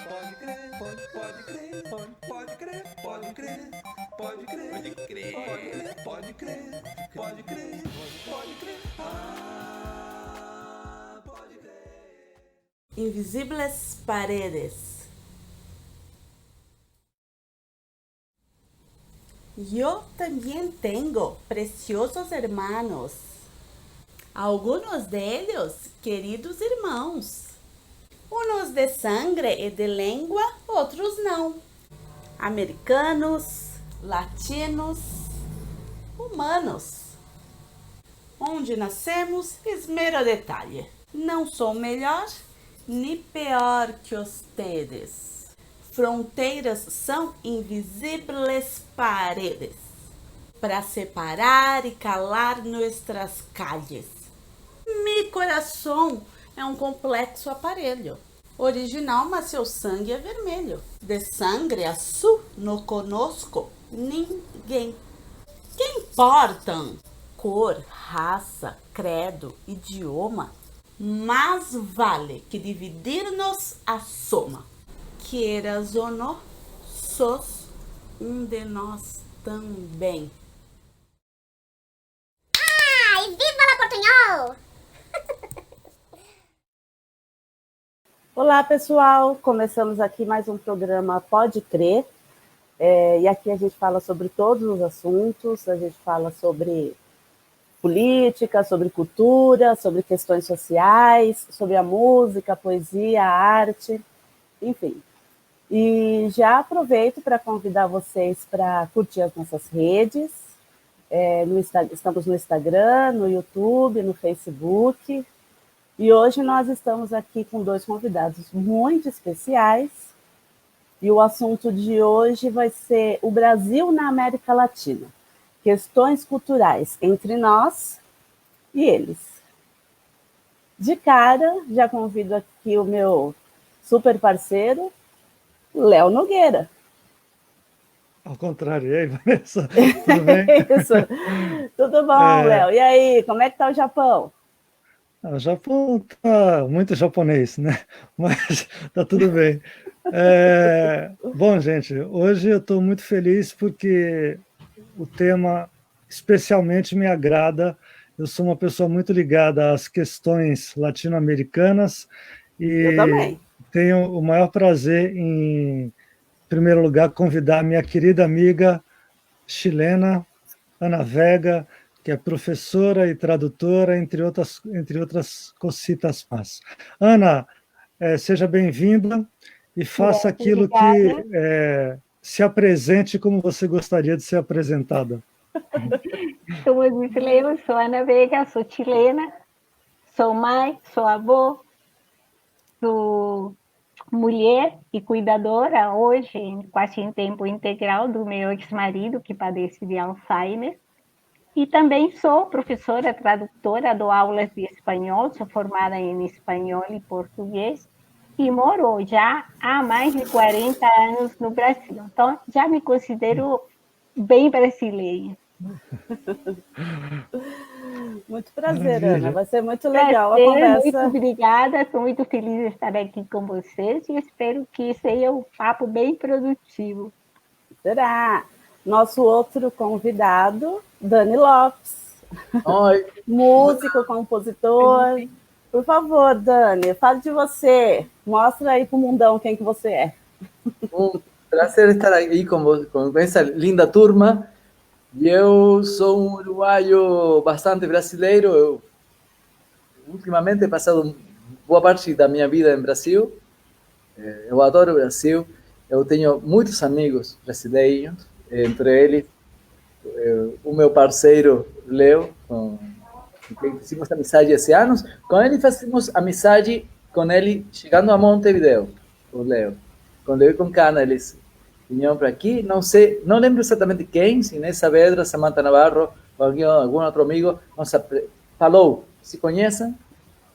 Pode crer, pode crer, pode crer, pode crer, pode crer, pode crer, pode crer, pode crer, pode crer. Ah, pode crer. Invisibles paredes. Yo también tengo preciosos hermanos. Algunos de ellos queridos irmãos. Unos de sangre e de língua, outros não. Americanos, latinos, humanos. Onde nascemos, esmero detalhe. Não sou melhor nem pior que ustedes. Fronteiras são invisíveis paredes para separar e calar nossas calles. Mi coração é um complexo aparelho. Original, mas seu sangue é vermelho. De sangue azul não conosco ninguém. Que importam cor, raça, credo, idioma? Mais vale que dividir-nos a soma. Queiras ou não, sos de nós também. Ai, viva la Portunhol! Olá, pessoal! Começamos aqui mais um programa Pode Crer. E aqui a gente fala sobre todos os assuntos, a gente fala sobre política, sobre cultura, sobre questões sociais, sobre a música, a poesia, a arte, enfim. E já aproveito para convidar vocês para curtir as nossas redes. Estamos no Instagram, no YouTube, no Facebook. E hoje nós estamos aqui com dois convidados muito especiais. E o assunto de hoje vai ser o Brasil na América Latina. Questões culturais entre nós e eles. De cara, já convido aqui o meu super parceiro, Léo Nogueira. Ao contrário, e aí, Vanessa? Tudo bem? Isso. Tudo bom, Léo? E aí, como é que está o Japão? O Japão está muito japonês, né? Mas está tudo bem. Bom, gente, hoje eu estou muito feliz porque o tema especialmente me agrada. Eu sou uma pessoa muito ligada às questões latino-americanas e tenho o maior prazer em primeiro lugar, convidar minha querida amiga chilena, Ana Vega, que é professora e tradutora, entre outras cositas más. Ana, seja bem-vinda e faça aquilo que se apresente como você gostaria de ser apresentada. Como disse Leo, sou Ana Vega, sou chilena, sou mãe, sou avó, sou mulher e cuidadora hoje, quase em tempo integral, do meu ex-marido, que padece de Alzheimer. E também sou professora, tradutora, dou aulas de espanhol, sou formada em espanhol e português, e moro já há mais de 40 anos no Brasil. Então, já me considero bem brasileira. Muito prazer, Ana. Vai ser muito legal a conversa. Muito obrigada, estou muito feliz de estar aqui com vocês e espero que seja um papo bem produtivo. Será? Nosso outro convidado, Dani Lopes. Oi. Músico, compositor. Por favor, Dani, fale de você. Mostra aí para o mundão quem que você é. Um prazer estar aí com essa linda turma. Eu sou um uruguaio bastante brasileiro. Eu, ultimamente, he passado boa parte da minha vida em Brasil. Eu adoro o Brasil. Eu tenho muitos amigos brasileiros, entre eles o meu parceiro Leo, com quem fizemos amizade esse anos. Com ele fizemos amizade chegando a Montevideo, o Leo. Com Leo e com Cana, eles vinham para aqui, não sei, não lembro exatamente quem, se Inês Saavedra, Samantha Navarro, ou algum outro amigo, falou, se conhecem,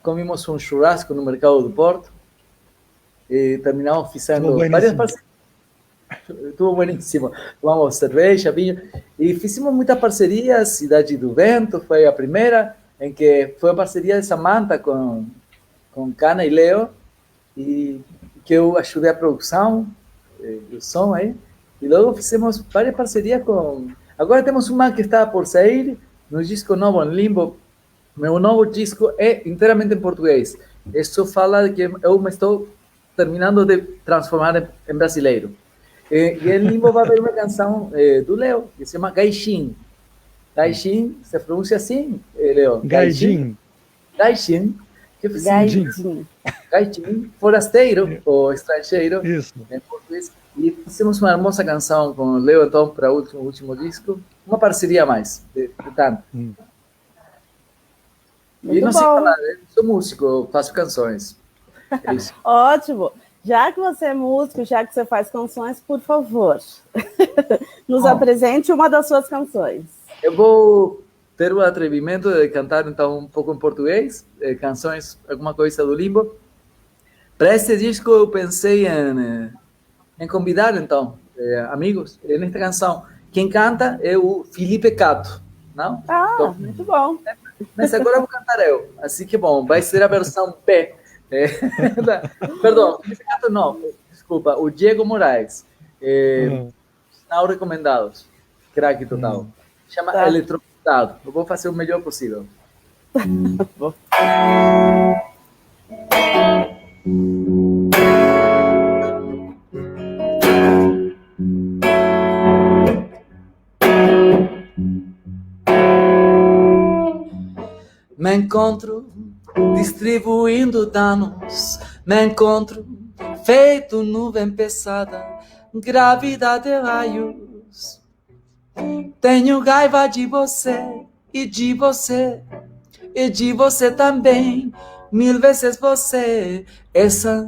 comimos um churrasco no Mercado do Porto, e terminamos fazendo várias parcerias. Estuvo bueníssimo. Tomamos cerveja, vinho, e fizemos muitas parcerias. Cidade do Vento foi a primeira, em que foi a parceria de Samantha com Cana e Leo, e que eu ajudei a produção do som aí. E logo fizemos várias parcerias com... Agora temos uma que está por sair no disco novo, Limbo. Meu novo disco é inteiramente em português. Isso fala que eu me estou terminando de transformar em brasileiro. E em Limbo vai haver uma canção do Leo, que se chama Gaixin. Gaixin, se pronuncia assim, Leo? Gaijin. Gaixin. Gaidinho. Gaixin, forasteiro ou estrangeiro, Isso. em português. E fizemos uma hermosa canção com o Leo, então, para o último disco. Uma parceria a mais, de tanto. E Muito não sei bom. falar, eu sou músico, eu faço canções. É isso. Ótimo. Já que você é músico, já que você faz canções, por favor, nos apresente uma das suas canções. Eu vou ter o atrevimento de cantar, então, um pouco em português, canções, alguma coisa do Limbo. Para esse disco, eu pensei em convidar, então, amigos, nesta canção. Quem canta é o Felipe Cato, não? Ah, Então, muito bom. mas agora eu vou cantar eu. Assim que, bom, vai ser a versão P. Perdão, Felipe Cato não, desculpa, o Diego Moraes. Sinal recomendados. Craque total. Chama Tá. Eletrocutado. Eu vou fazer o melhor possível. Me encontro distribuindo danos, me encontro feito nuvem pesada, grávida de raios. Tenho raiva de você e de você e de você também, 1000 vezes você. Essa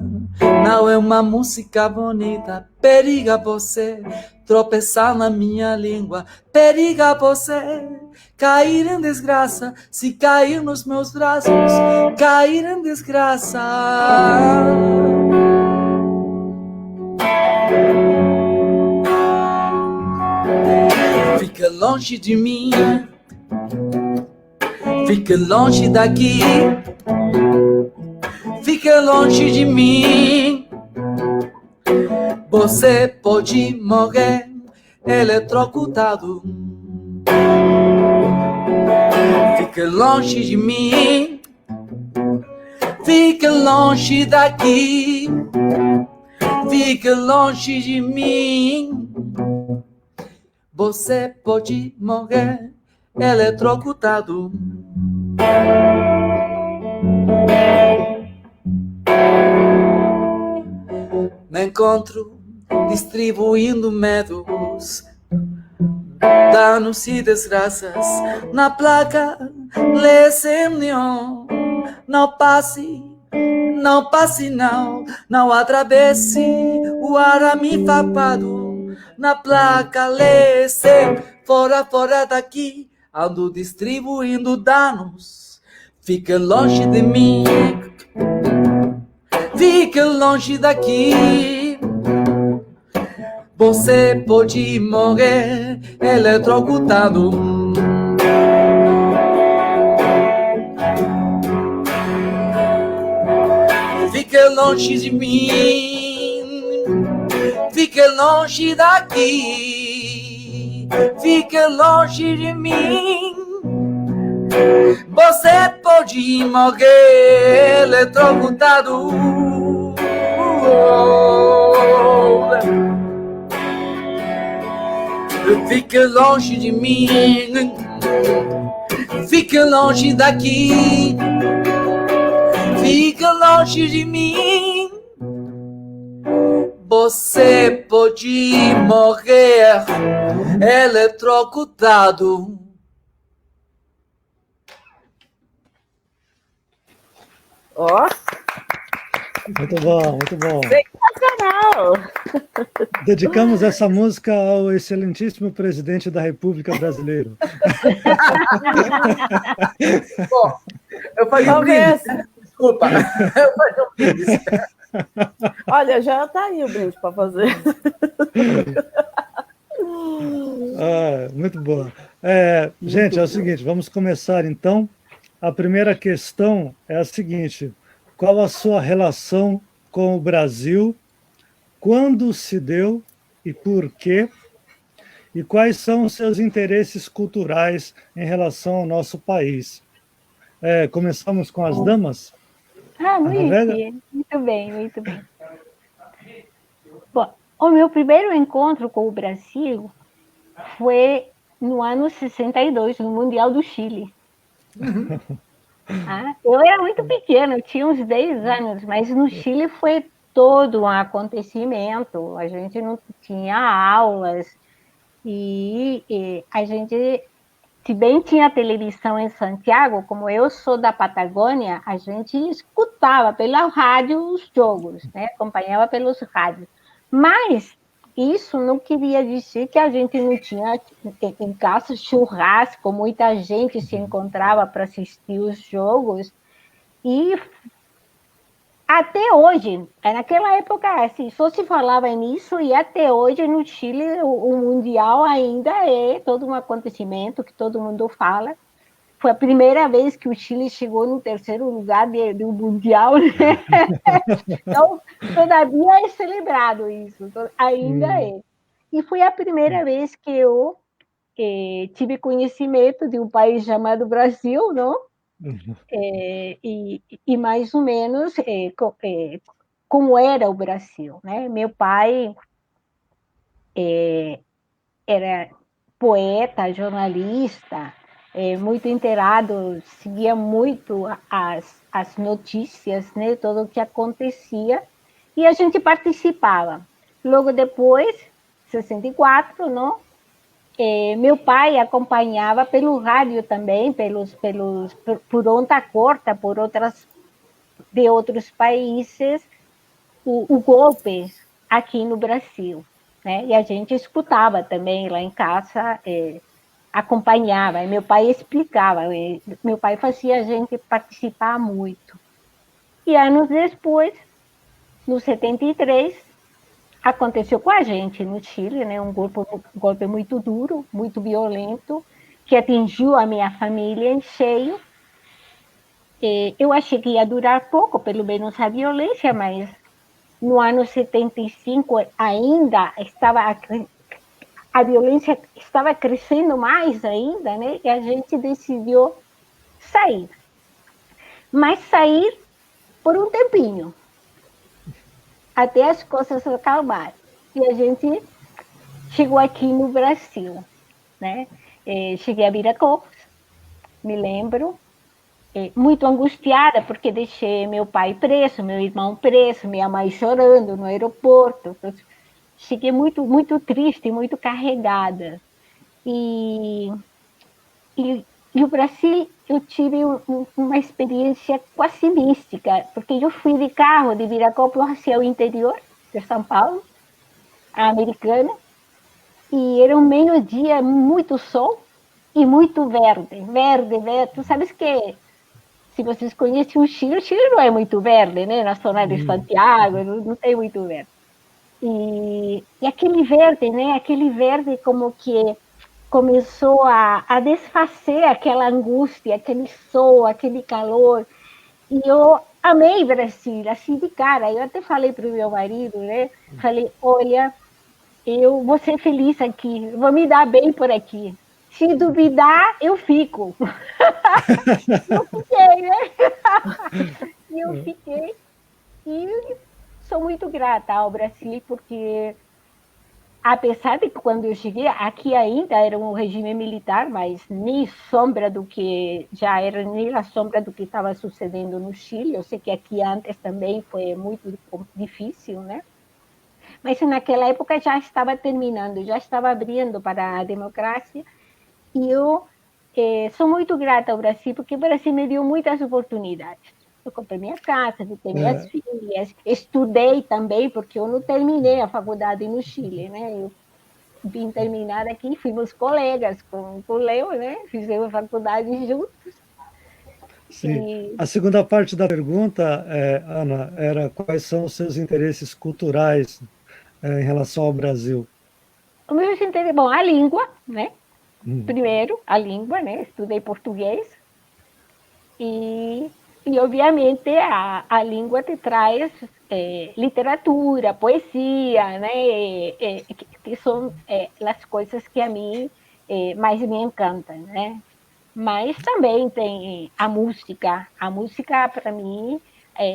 não é uma música bonita, periga você tropeçar na minha língua, periga você cair em desgraça, se cair nos meus braços, cair em desgraça. Fica longe de mim, fica longe daqui, fica longe de mim. Você pode morrer eletrocutado. Fica longe de mim, fica longe daqui, fica longe de mim. Você pode morrer eletrocutado. Me encontro distribuindo medos, danos e desgraças na placa. Lê-se neon. Não passe, não passe não, não atravesse o arame farpado na placa. Lê-se fora, fora daqui, ando distribuindo danos. Fica longe de mim, fica longe daqui. Você pode morrer eletrocutado. Fica longe de mim, fica longe daqui, fica longe de mim. Você pode morrer eletrocutado. Fica longe de mim, fica longe daqui, fica longe de mim. Você pode morrer eletrocutado. Ó, Muito bom, muito bom. sensacional! Dedicamos essa música ao excelentíssimo presidente da República Brasileira. Bom, eu falei um Talvez. brinde. Desculpa, eu falei um brinde. Olha, já tá aí o brinde para fazer. Muito boa. Gente, é o seguinte, vamos começar então. A primeira questão é a seguinte: qual a sua relação com o Brasil, quando se deu e por quê, e quais são os seus interesses culturais em relação ao nosso país. Começamos com as damas? Ah, Ana Vega? muito bem, muito bem. Bom, o meu primeiro encontro com o Brasil foi no ano 62, no Mundial do Chile. Eu era muito pequena, eu tinha uns 10 anos, mas no Chile foi todo um acontecimento. A gente não tinha aulas e a gente, se bem tinha televisão em Santiago, como eu sou da Patagônia, a gente escutava pela rádio os jogos, né? Acompanhava pelos rádios. Mas isso não queria dizer que a gente não tinha em casa churrasco, muita gente se encontrava para assistir os jogos. E até hoje, naquela época, assim, só se falava nisso, e até hoje no Chile o Mundial ainda é todo um acontecimento que todo mundo fala. Foi a primeira vez que o Chile chegou no terceiro lugar do Mundial, né? Então, todavia é celebrado isso, ainda é. E foi a primeira vez que eu tive conhecimento de um país chamado Brasil, não? E mais ou menos como era o Brasil, né? Meu pai era poeta, jornalista, muito inteirado, seguia muito as notícias, né? Tudo o que acontecia, e a gente participava. Logo depois, 64, não? Meu pai acompanhava pelo rádio também, por onda corta, de outros países, o golpe aqui no Brasil, né? E a gente escutava também lá em casa, acompanhava, e meu pai explicava, meu pai fazia a gente participar muito. E anos depois, no 73, aconteceu com a gente no Chile, né? Um golpe muito duro, muito violento, que atingiu a minha família em cheio. Eu achei que ia durar pouco, pelo menos a violência, mas no ano 75 ainda a violência estava crescendo mais ainda, né? E a gente decidiu sair. Mas sair por um tempinho, até as coisas acalmarem. E a gente chegou aqui no Brasil, né? Cheguei a Viracopos, me lembro, muito angustiada, porque deixei meu pai preso, meu irmão preso, minha mãe chorando no aeroporto. Então, cheguei muito, muito triste, muito carregada. E o Brasil, eu tive uma experiência quase mística, porque eu fui de carro de Viracopos hacia o interior de São Paulo, a Americana, e era um meio-dia, muito sol e muito verde, verde, verde. Tu sabes que, se vocês conhecem o Chile não é muito verde, né? Na zona de Santiago, não tem muito verde. E aquele verde, né? Aquele verde como que começou a desfazer aquela angústia, aquele sol, aquele calor. E eu amei Brasil, assim de cara. Eu até falei para o meu marido, né? Falei, olha, eu vou ser feliz aqui, vou me dar bem por aqui. Se duvidar, eu fico. Eu fiquei, né? Eu fiquei. E sou muito grata ao Brasil, porque apesar de que quando eu cheguei, aqui ainda era um regime militar, mas nem sombra do que já era, nem a sombra do que estava sucedendo no Chile. Eu sei que aqui antes também foi muito difícil, né? Mas naquela época já estava terminando, já estava abrindo para a democracia. E eu sou muito grata ao Brasil, porque o Brasil me deu muitas oportunidades. Eu comprei minha casa, eu minhas filhas, estudei também, porque eu não terminei a faculdade no Chile, né? Eu vim terminar aqui, fomos colegas com o Leo, né? Fizemos faculdade juntos. Sim. A segunda parte da pergunta, Ana, era quais são os seus interesses culturais em relação ao Brasil? O meu interesse, bom, a língua, né? Primeiro, a língua, né? Estudei português. E E, obviamente, a língua te traz literatura, poesia, né? Que são as coisas que a mim mais me encantam, né? Mas também tem a música. A música, para mim,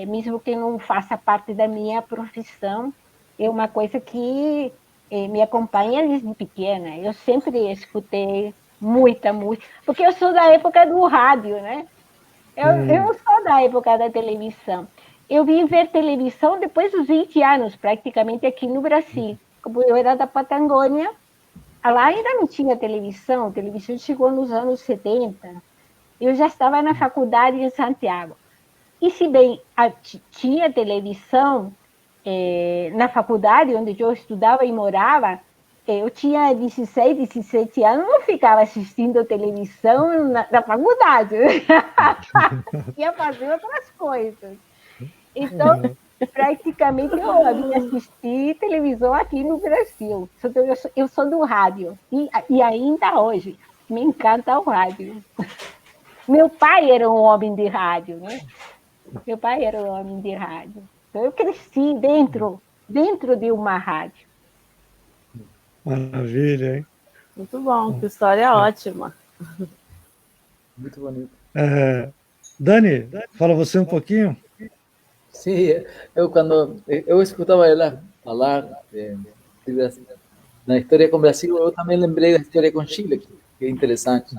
mesmo que não faça parte da minha profissão, é uma coisa que me acompanha desde pequena. Eu sempre escutei muita música, porque eu sou da época do rádio, né? Eu não sou da época da televisão. Eu vim ver televisão depois dos 20 anos, praticamente aqui no Brasil. Como eu era da Patagônia, lá ainda não tinha televisão, a televisão chegou nos anos 70. Eu já estava na faculdade em Santiago. E se bem tinha televisão na faculdade, onde eu estudava e morava, eu tinha 16, 17 anos, não ficava assistindo televisão na faculdade. Ia fazer outras coisas. Então, praticamente eu vim assistir televisão aqui no Brasil. Eu sou do rádio. E ainda hoje, me encanta o rádio. Meu pai era um homem de rádio, né? Meu pai era um homem de rádio. Então, eu cresci dentro de uma rádio. Maravilha, hein? Muito bom, que história ótima. Muito bonito. Dani, fala você um pouquinho. Sim, quando eu escutava ela falar na história com o Brasil, eu também lembrei da história com Chile, que é interessante.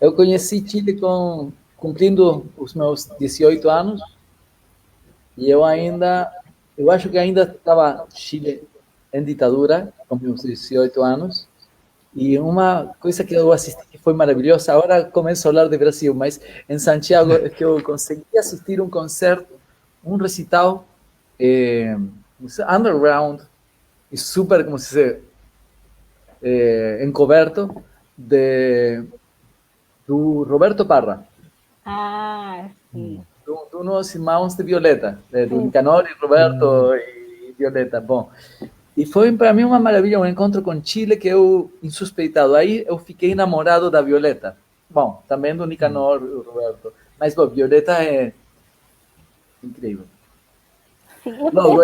Eu conheci Chile cumprindo os meus 18 anos, e eu acho que ainda estava Chile em ditadura, com meus 18 anos, e uma coisa que eu assisti que foi maravilhosa, agora começo a falar de Brasil, mas em Santiago é que eu consegui assistir um concerto, um recital underground, e super, como se diz, encoberto, do Roberto Parra. Ah, sim. De unos irmãos de Violeta, do Nicanor e Roberto e Violeta. Bom, e foi para mim uma maravilha, um encontro com Chile que eu, insuspeitado, aí eu fiquei enamorado da Violeta. Bom, também do Nicanor e do Roberto, mas bom, Violeta é incrível. Sim, Logo,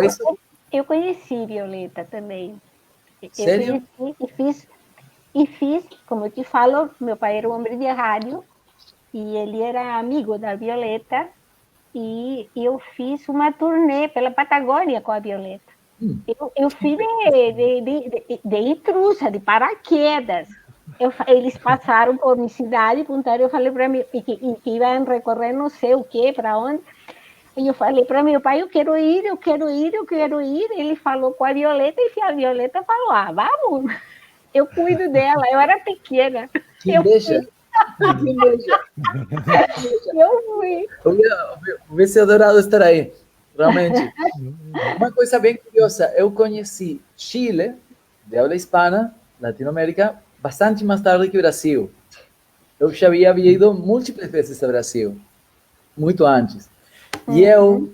eu conheci Violeta também. Sério? Eu conheci e fiz, como eu te falo, meu pai era um homem de rádio e ele era amigo da Violeta e eu fiz uma turnê pela Patagônia com a Violeta. Eu fui de intrusa, de paraquedas. Eles passaram por minha cidade, perguntaram, eu falei para mim que iam recorrer não sei o quê, para onde. E eu falei para meu pai, eu quero ir. Ele falou com a Violeta e a Violeta falou, vamos. Eu cuido dela, eu era pequena. Que inveja. Eu fui. Hubiese adorado estar aí, realmente. Uma coisa bem curiosa, eu conheci Chile, de habla hispana, Latinoamérica, bastante mais tarde que Brasil. Eu já havia ido múltiplas vezes ao Brasil, muito antes. E eu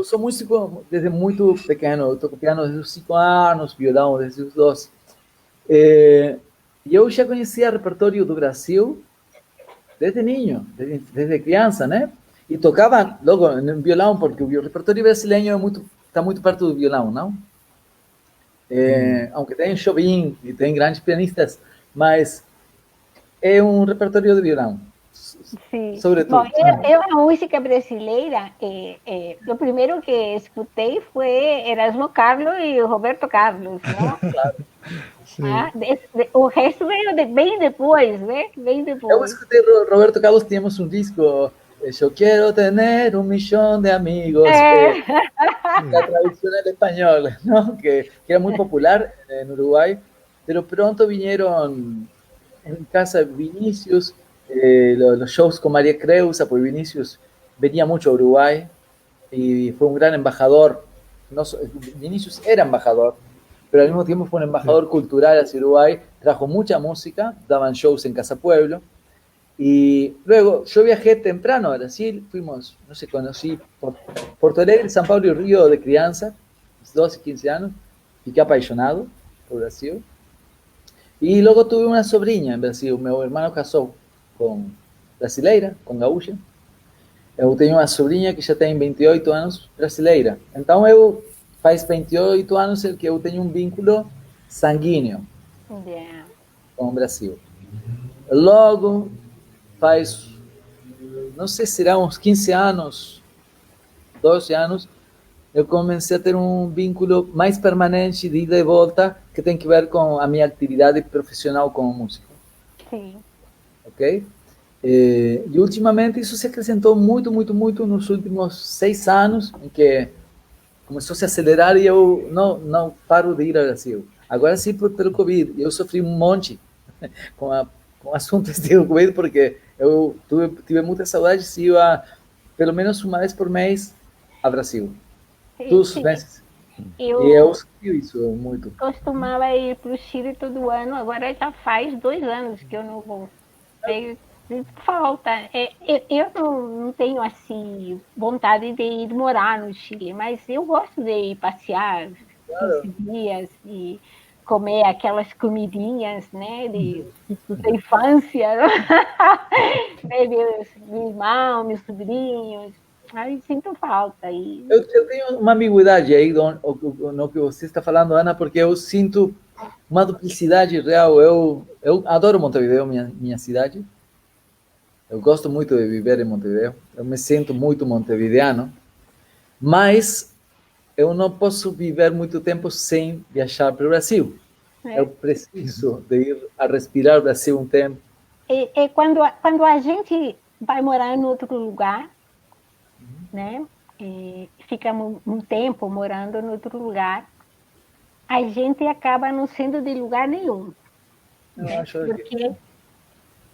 sou músico desde muito pequeno, eu toco piano desde os 5 anos, violão desde os 12. E eu já conhecia o repertório do Brasil desde niño, desde criança, né? E tocava logo no violão, porque o repertório brasileiro está muito perto do violão, não? Aunque tem Jobim e tem grandes pianistas, mas é um repertório de violão. Sim. Sobretudo. Bom, eu a música brasileira, o primeiro que escutei foi Erasmo Carlos e Roberto Carlos, não? Claro. O resto veio bem depois, né? Bem depois. Eu escutei Roberto Carlos, tínhamos um disco, Eu quero ter 1 milhão de amigos, la traducción al español, ¿no? Que era muy popular en Uruguay, pero pronto vinieron en casa Vinicius, los shows con María Creusa, porque Vinicius venía mucho a Uruguay y fue un gran embajador. Vinicius era embajador, pero al mismo tiempo fue un embajador cultural hacia Uruguay, trajo mucha música, daban shows en Casa Pueblo. Y luego yo viajé temprano a Brasil, fuimos, no sé, conocí Porto Alegre, São Paulo y Río de crianza, 12, 15 años, fiqué apaixonado por Brasil. Y luego tuve una sobrina en Brasil, mi hermano casó con brasileira, con gaúcha, eu tenho uma sobrinha que já tem 28 anos, brasileira. Então, eu faz 28 anos que eu tenho um vínculo sanguíneo Yeah. com o Brasil. Logo, faz, não sei se será uns 15 anos, 12 anos, eu comecei a ter um vínculo mais permanente de ida e volta que tem que ver com a minha atividade profissional como músico. Sim. Ok? E ultimamente isso se acrescentou muito, muito, muito nos últimos 6 anos, em que começou a se acelerar e eu não paro de ir ao Brasil. Agora sim, pelo Covid, eu sofri um monte com assuntos do Covid, porque eu tive muita saudade e ia pelo menos uma vez por mês ao Brasil. Todos os meses. E eu sofri isso muito. Costumava ir para o Chile todo ano, agora já faz 2 anos que eu não vou. Falta. Eu não tenho assim vontade de ir morar no Chile, mas eu gosto de ir passear 15 dias e comer aquelas comidinhas, né, da infância, meu irmão, meus sobrinhos. Aí sinto falta. Eu tenho uma ambiguidade aí no que você está falando, Ana, porque eu sinto uma duplicidade real. Eu adoro Montevideo, minha cidade. Eu gosto muito de viver em Montevideo. Eu me sinto muito montevideano. Mas eu não posso viver muito tempo sem viajar para o Brasil. Eu preciso de ir a respirar o Brasil um tempo. Quando a gente vai morar em outro lugar, né? Fica um tempo morando em outro lugar, a gente acaba não sendo de lugar nenhum. Né? Porque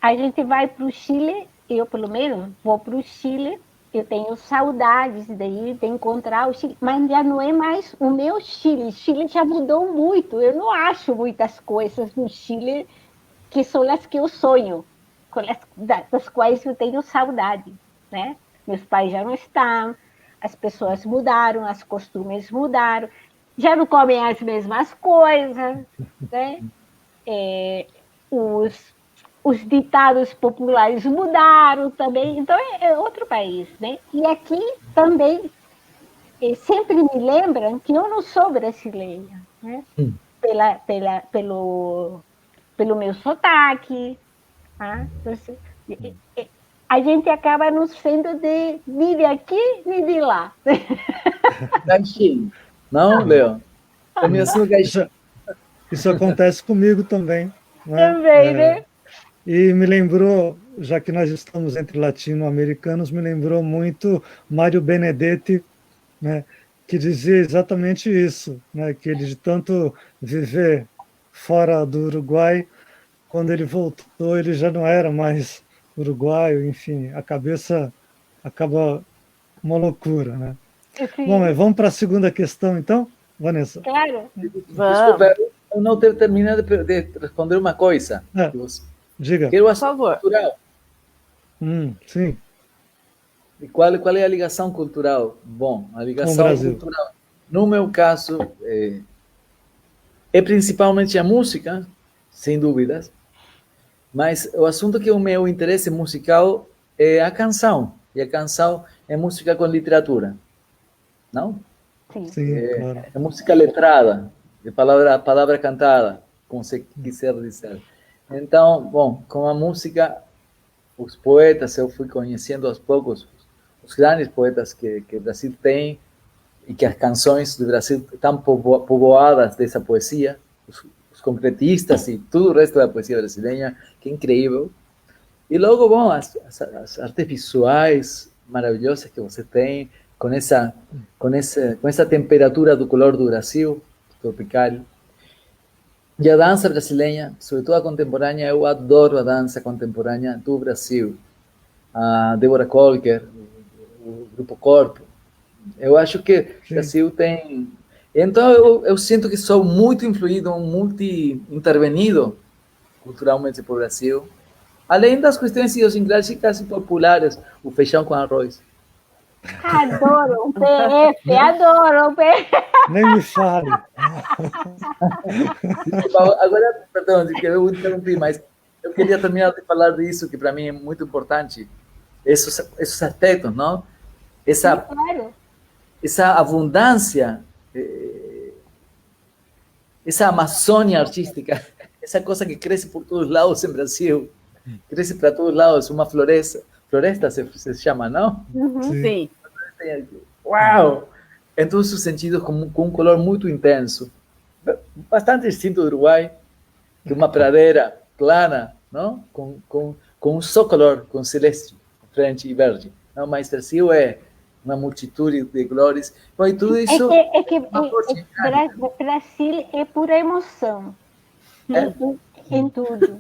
a gente vai para o Chile, eu pelo menos vou para o Chile, eu tenho saudades de encontrar o Chile, mas já não é mais o meu Chile. O Chile já mudou muito. Eu não acho muitas coisas no Chile que são as que eu sonho, das quais eu tenho saudade, né? Meus pais já não estão, as pessoas mudaram, os costumes mudaram, já não comem as mesmas coisas, né? Os ditados populares mudaram também, então é outro país, né? E aqui também sempre me lembram que eu não sou brasileira, né? Pelo meu sotaque, tá? A gente acaba não sendo nem de aqui nem de lá. Gaixinho. Não, Leo? Eu me assumo gaixinho. Isso acontece comigo também. Né? Também, né? E me lembrou, já que nós estamos entre latino-americanos, me lembrou muito Mário Benedetti, né, que dizia exatamente isso, né, que ele de tanto viver fora do Uruguai, quando ele voltou, ele já não era mais uruguaio, enfim, a cabeça acaba uma loucura, né? Bom, mas vamos para a segunda questão, então, Vanessa? Claro. Desculpa, eu não terminei de responder uma coisa. Diga. Quero a favor. Cultural. Sim. E qual é a ligação cultural? Bom, a ligação cultural, no meu caso, é principalmente a música, sem dúvidas, mas o assunto que é o meu interesse musical é a canção, e a canção é música com literatura, não? Sim, claro. É música letrada, de palavra cantada, como você quiser dizer. Então, bom, com a música, os poetas, eu fui conhecendo aos poucos os grandes poetas que o Brasil tem e que as canções do Brasil estão povoadas dessa poesia, os concretistas e todo o resto da poesia brasileira, que é incrível. E logo, bom, as artes visuais maravilhosas que você tem, com essa temperatura do color do Brasil, tropical. E a dança brasileira, sobretudo a contemporânea, eu adoro a dança contemporânea do Brasil. A Débora Kolker, o Grupo Corpo. Eu acho que o Brasil tem... Então, eu sinto que sou muito influído, muito intervenido culturalmente por Brasil. Além das questões idiosincráticas e populares, o feijão com arroz. Adoro o PF, adoro o PF. Nem me fale. Agora, perdão, eu interrompi, mas eu queria terminar de falar disso, que para mim é muito importante. esos aspectos, ¿no? Esa, Claro. esa abundancia, esa Amazonia artística, esa cosa que crece por todos lados en Brasil, crece para todos lados, una floresta se llama, ¿no? Uhum. Sim. ¡Wow! En todos sus sentidos, con un color muy intenso. Bastante distinto do Uruguai, que uma pradeira plana, não? Com um só color, com celeste, frente e verde. Não? Mas Brasil é uma multitude de cores. Bom, e tudo isso... Brasil é pura emoção. É. Em tudo.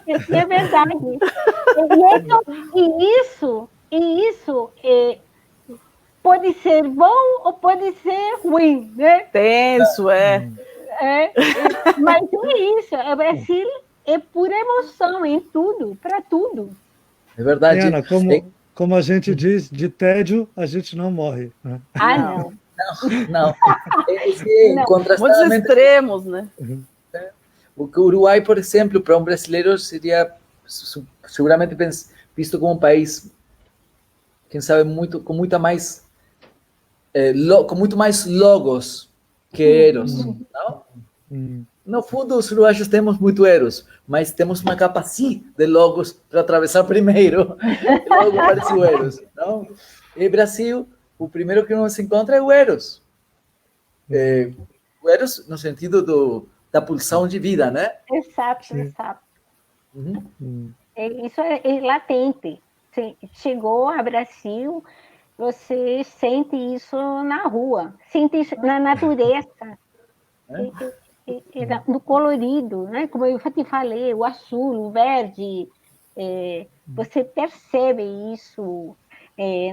É verdade. E isso pode ser bom ou pode ser ruim, né? Tenso, Mas é isso. O Brasil é pura emoção em tudo, para tudo. É verdade. Ana, como a gente diz, de tédio a gente não morre. Né? Ah, não. Não. Muitos extremos, né? O Uruguai, por exemplo, para um brasileiro seria seguramente visto como um país, quem sabe, com muito mais logos que eros, não? No fundo, os uruguaios temos muito eros, mas temos uma capa assim de logos para atravessar primeiro, e logo aparece o eros, não? E Brasil, o primeiro que nos encontra é o eros. O eros no sentido da pulsão de vida, né? Exato. Isso é latente. Chegou ao Brasil, você sente isso na rua, sente isso na natureza, no colorido, né? Como eu te falei, o azul, o verde, você percebe isso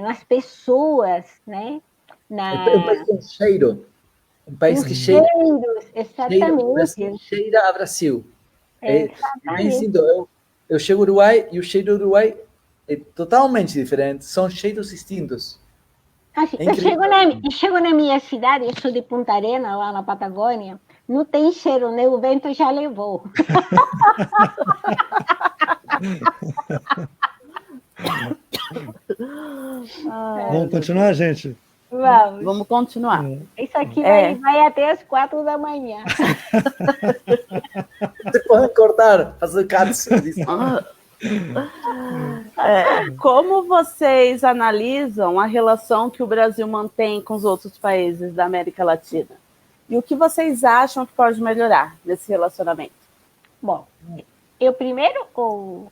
nas pessoas, né? Um país com cheiro. Um país que cheira. Exatamente. Cheira a Brasil. Eu chego ao Uruguai e o cheiro do Uruguai é totalmente diferente. São cheiros distintos. Eu chego na minha cidade, eu sou de Punta Arenas, lá na Patagônia, não tem cheiro, né? O vento já levou. Vamos continuar, gente? Vamos continuar. Isso aqui vai até as 4 da manhã. Vocês podem cortar, fazer cuts. Como vocês analisam a relação que o Brasil mantém com os outros países da América Latina? E o que vocês acham que pode melhorar nesse relacionamento? Bom, eu primeiro ou...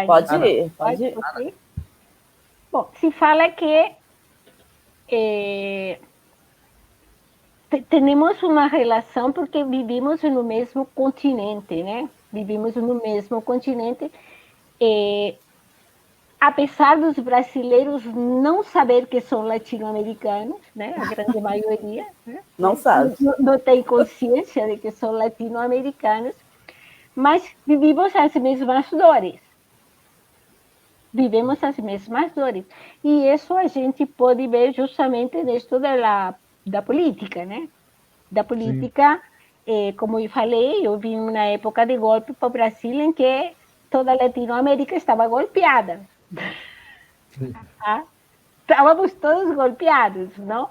Pode ir. Bom, se fala que temos uma relação porque vivimos no mesmo continente, né? Vivimos no mesmo continente. Apesar dos brasileiros não saber que são latino-americanos, né? A grande maioria, né? Não sabe. Não tem consciência de que são latino-americanos, mas vivimos as mesmas dores. Vivemos as mesmas dores. E isso a gente pode ver justamente nisto da política, né? Da política, como eu falei, eu vim na época de golpe para o Brasil em que toda a Latinoamérica estava golpeada. Estávamos todos golpeados, não?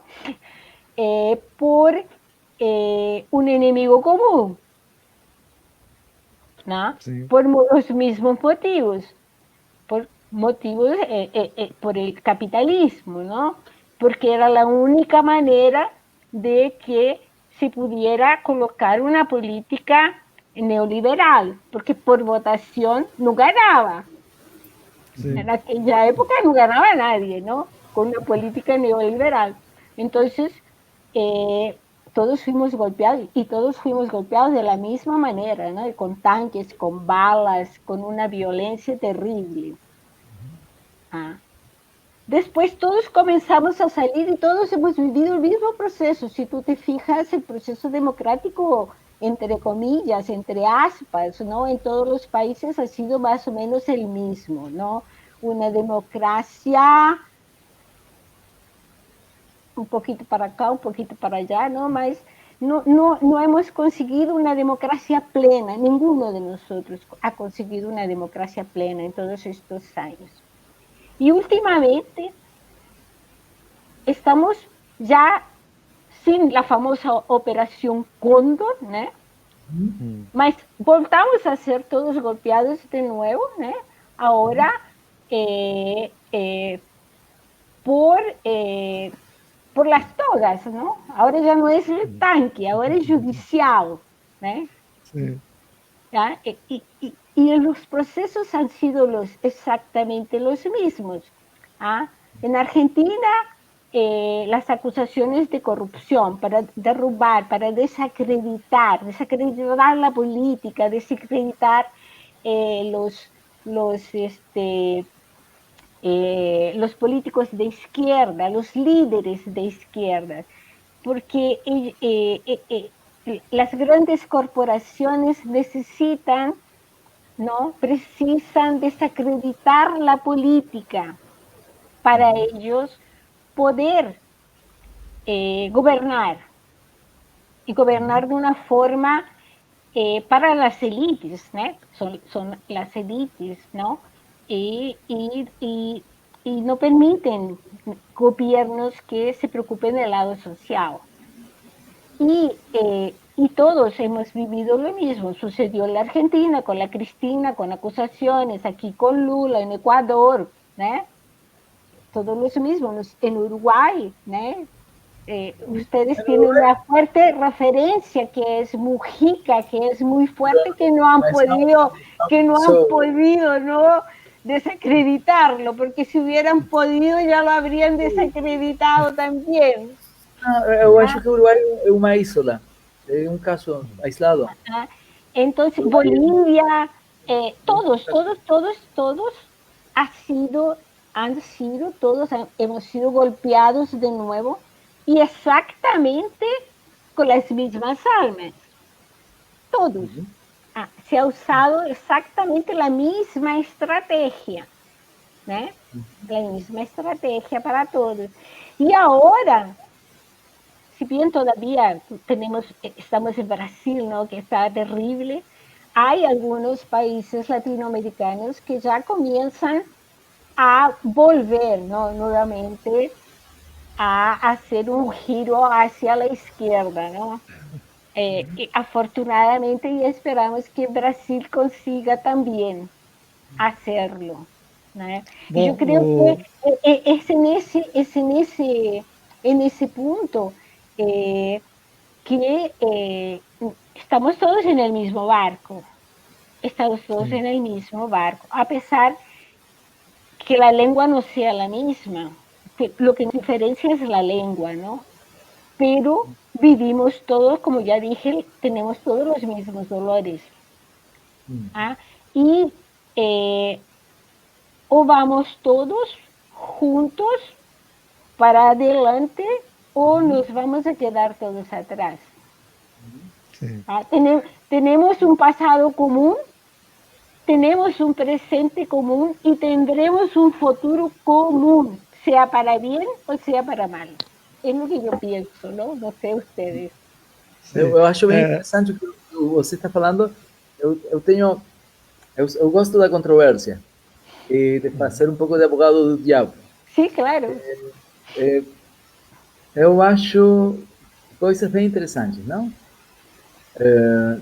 Por um inimigo comum, não? Por os mesmos motivos. Por motivos por el capitalismo, ¿no? Porque era la única manera de que se pudiera colocar una política neoliberal, porque por votación no ganaba. En aquella época no ganaba nadie, ¿no? Con una política neoliberal. Entonces, todos fuimos golpeados, y todos fuimos golpeados de la misma manera, ¿no? Con tanques, con balas, con una violencia terrible. Después todos comenzamos a salir y todos hemos vivido el mismo proceso. Si tú te fijas, el proceso democrático, entre comillas, entre aspas, ¿no? En todos los países ha sido más o menos el mismo, ¿no? Una democracia un poquito para acá, un poquito para allá, ¿no? Mas no hemos conseguido una democracia plena. Ninguno de nosotros ha conseguido una democracia plena en todos estos años. Y últimamente estamos ya sin la famosa Operación Cóndor, ¿no? Mas voltamos a ser todos golpeados de nuevo, ¿no? Ahora por las togas, ¿no? Ahora ya no es el tanque, ahora es judicial, ¿no? Sí. ¿Ya? Y los procesos han sido exactamente los mismos. ¿Ah? En Argentina, las acusaciones de corrupción para derrubar, para desacreditar la política, desacreditar los políticos de izquierda, los líderes de izquierda, porque las grandes corporaciones necesitan, ¿no? Precisan desacreditar la política para ellos poder gobernar, y gobernar de una forma para las élites, ¿no? Son las élites, ¿no? Y no permiten gobiernos que se preocupen del lado social. Y todos hemos vivido lo mismo. Sucedió en la Argentina con la Cristina, con acusaciones, aquí con Lula, en Ecuador, ¿no? Todo lo mismo. En Uruguay, ¿no? Ustedes tienen una fuerte referencia que es Mujica, que es muy fuerte, que no han podido, ¿no? Desacreditarlo, porque si hubieran podido ya lo habrían desacreditado también. Eu acho que o Uruguai é uma isla, é um caso aislado. Entonces, Bolivia, todos hemos sido golpeados de nuevo, y exactamente con las mismas armas. Todos. Se ha usado exactamente la misma estrategia, ¿no? La misma estrategia para todos. Y ahora, si bien todavía estamos en Brasil, ¿no? Que está terrible, hay algunos países latinoamericanos que ya comienzan a volver, ¿no? Nuevamente a hacer un giro hacia la izquierda, ¿no? Afortunadamente, y esperamos que Brasil consiga también hacerlo, ¿no? Y yo creo que es en ese punto que estamos todos en el mismo barco, a pesar que la lengua no sea la misma, que lo que nos diferencia es la lengua, ¿no? Pero vivimos todos, como ya dije, tenemos todos los mismos dolores. Y o vamos todos juntos para adelante, o nos vamos a quedar todos atrás. Sí. Tenemos un pasado común, tenemos un presente común y tendremos un futuro común, sea para bien o sea para mal. É o que eu penso, não sei ustedes. Eu acho bem interessante o que você está falando. Eu gosto da controvérsia e de fazer um pouco de advogado do diabo. Sim, claro. Eu acho coisas bem interessantes, não?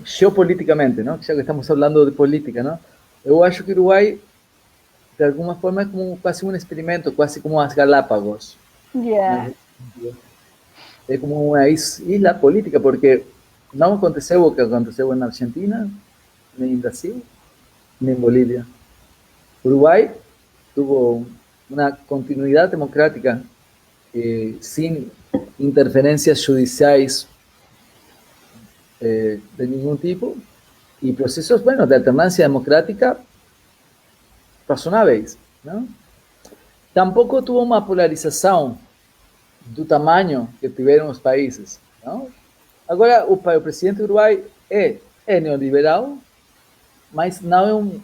Geopoliticamente, não? Já que estamos falando de política, não? Eu acho que o Uruguai, de alguma forma, é como quase um experimento, quase como as Galápagos. Yeah. É como uma isla política, porque não aconteceu o que aconteceu na Argentina, nem em Brasil, nem em Bolívia. O Uruguai tuvo uma continuidade democrática sem interferências judiciais de nenhum tipo e processos, bueno, de alternância democrática razonáveis, não? Tampouco tuvo uma polarização do tamanho que tiveram os países, não? Agora, o presidente do Uruguai é neoliberal, mas não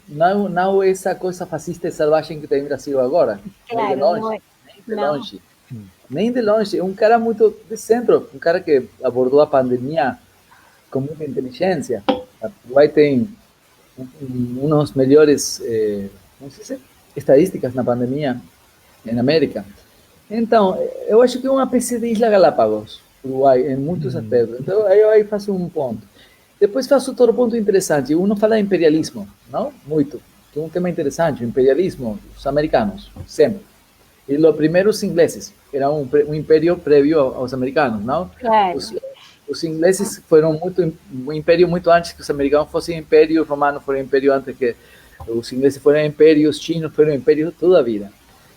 é essa coisa fascista e selvagem que tem no Brasil agora. Claro, Nem de longe. É um cara muito de centro, um cara que abordou a pandemia com muita inteligência. O Uruguai tem umas melhores estadísticas na pandemia em América. Então, eu acho que é uma espécie de Isla Galápagos, Uruguai, em muitos aspectos. Então, aí faço um ponto. Depois faço outro ponto interessante. Uno fala de imperialismo, não? Muito. Que é um tema interessante, o imperialismo, os americanos, sempre. E lo primeiro, os ingleses. Era um império prévio aos americanos, não? Claro. Os ingleses foram um império muito antes que os americanos fossem império, os romanos foram império antes que os ingleses foram império, os chinos foram império toda a vida.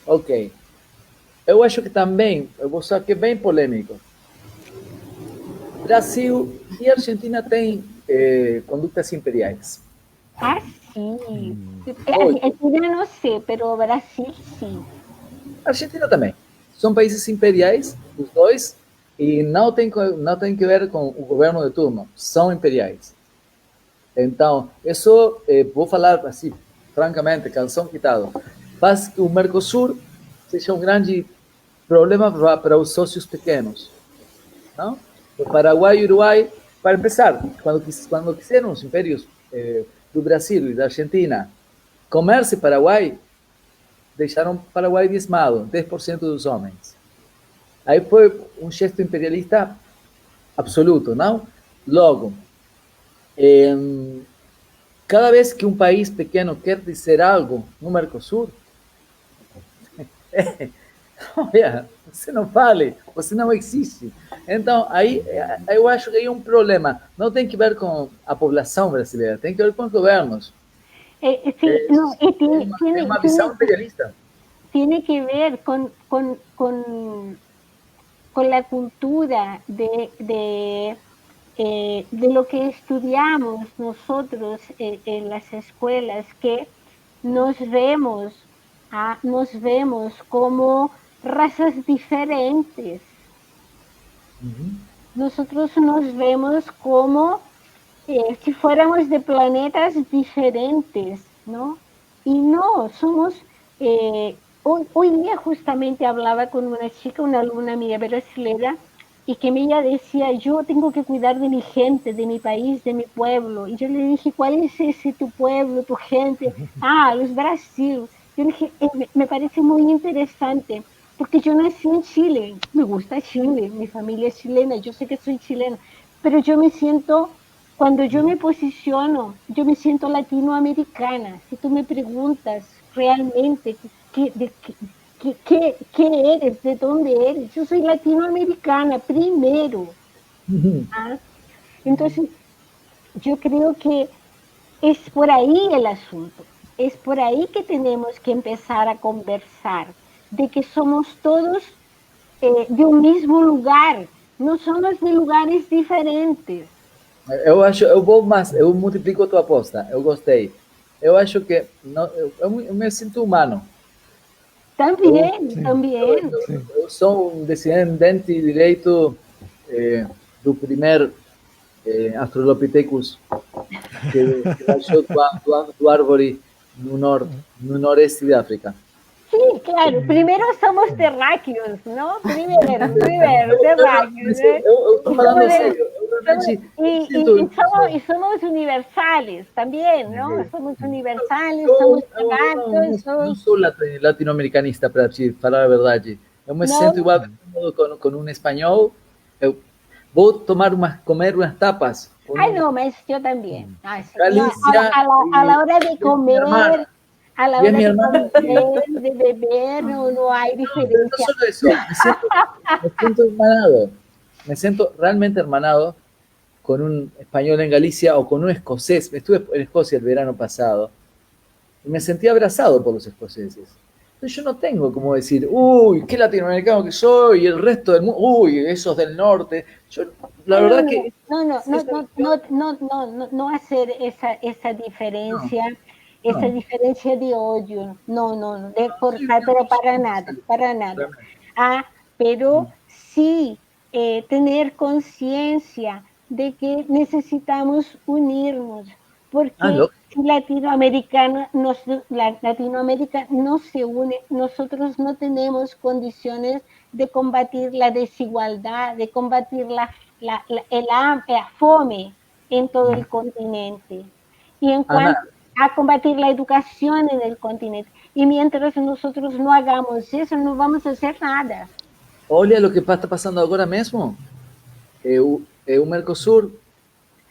Ok. Eu acho que também, eu vou ser aqui bem polêmico. Brasil e Argentina têm condutas imperiais. Ah, sim. Argentina não sei, mas o Brasil sim. Argentina também. São países imperiais, os dois, e não tem que ver com o governo de turno. São imperiais. Então, isso, vou falar assim, francamente, calção quitado, faz que o Mercosul seja um grande problema para os sócios pequenos. Não? O Paraguai e o Uruguai, para começar, quando quiseram os impérios do Brasil e da Argentina comerse Paraguai, deixaram Paraguai diezmado, 10% dos homens. Aí foi um gesto imperialista absoluto, não? Logo, cada vez que um país pequeno quer dizer algo no Mercosul, olha, você não fale, você não existe. Então, aí eu acho que hay um problema. Não tem que ver com a população brasileira, tem que ver com os governos. Sí, no, y Tem uma visão imperialista. tiene que ver con la cultura de lo que estudiamos nosotros en las escuelas, que nos vemos como razas diferentes. Nosotros nos vemos como si fuéramos de planetas diferentes, ¿no? Y no, somos... hoy día justamente hablaba con una chica, una alumna mía brasileña, y que ella decía, yo tengo que cuidar de mi gente, de mi país, de mi pueblo. Y yo le dije, ¿cuál es ese tu pueblo, tu gente? Ah, los Brasil. Yo le dije, me parece muy interesante, porque yo nací en Chile, me gusta Chile, mi familia es chilena, yo sé que soy chilena, pero yo me siento, cuando yo me posiciono, yo me siento latinoamericana. Si tú me preguntas realmente qué eres, de dónde eres, yo soy latinoamericana primero. ¿Ah? Entonces, yo creo que es por ahí el asunto, es por ahí que tenemos que empezar a conversar, de que somos todos de un mismo lugar, no somos de lugares diferentes. Eu multiplico a tua aposta, eu gostei. Eu acho que eu me sinto humano. También, también. Eu sou um descendente direito do primeiro Australopithecus que baixou do árvore no noroeste de África. Sí, claro, primero somos terráqueos, ¿no? Primero, terráqueos. Eu estou falando sério. Y somos universales también, ¿no? Somos universales, somos terráqueos. Não sou latino-americanista, para te falar a verdade. Eu me sinto igual com um espanhol. Eu vou comer umas tapas. Ay, no, maestro, yo también. Ay, sí. Galicia, a la hora de comer, a la hora mi de hermana. comer, de beber, no hay No diferencia. solo eso, me siento hermanado. Me siento realmente hermanado con un español en Galicia o con un escocés. Estuve en Escocia el verano pasado y me sentí abrazado por los escoceses. Entonces yo no tengo como decir, uy, qué latinoamericano que soy, y el resto del mundo, uy, esos del norte. Yo, la verdad que... No hacer esa diferencia, esa diferencia de odio. No, pero para nada. Pero sí tener conciencia de que necesitamos unirnos, porque Latinoamérica no se une, nosotros no tenemos condiciones de combatir la desigualdad, de combatir la fome en todo el continente. Y en cuanto a combatir la educación en el continente. Y mientras nosotros no hagamos eso, no vamos a hacer nada. Olha o que está passando agora mesmo. O Mercosul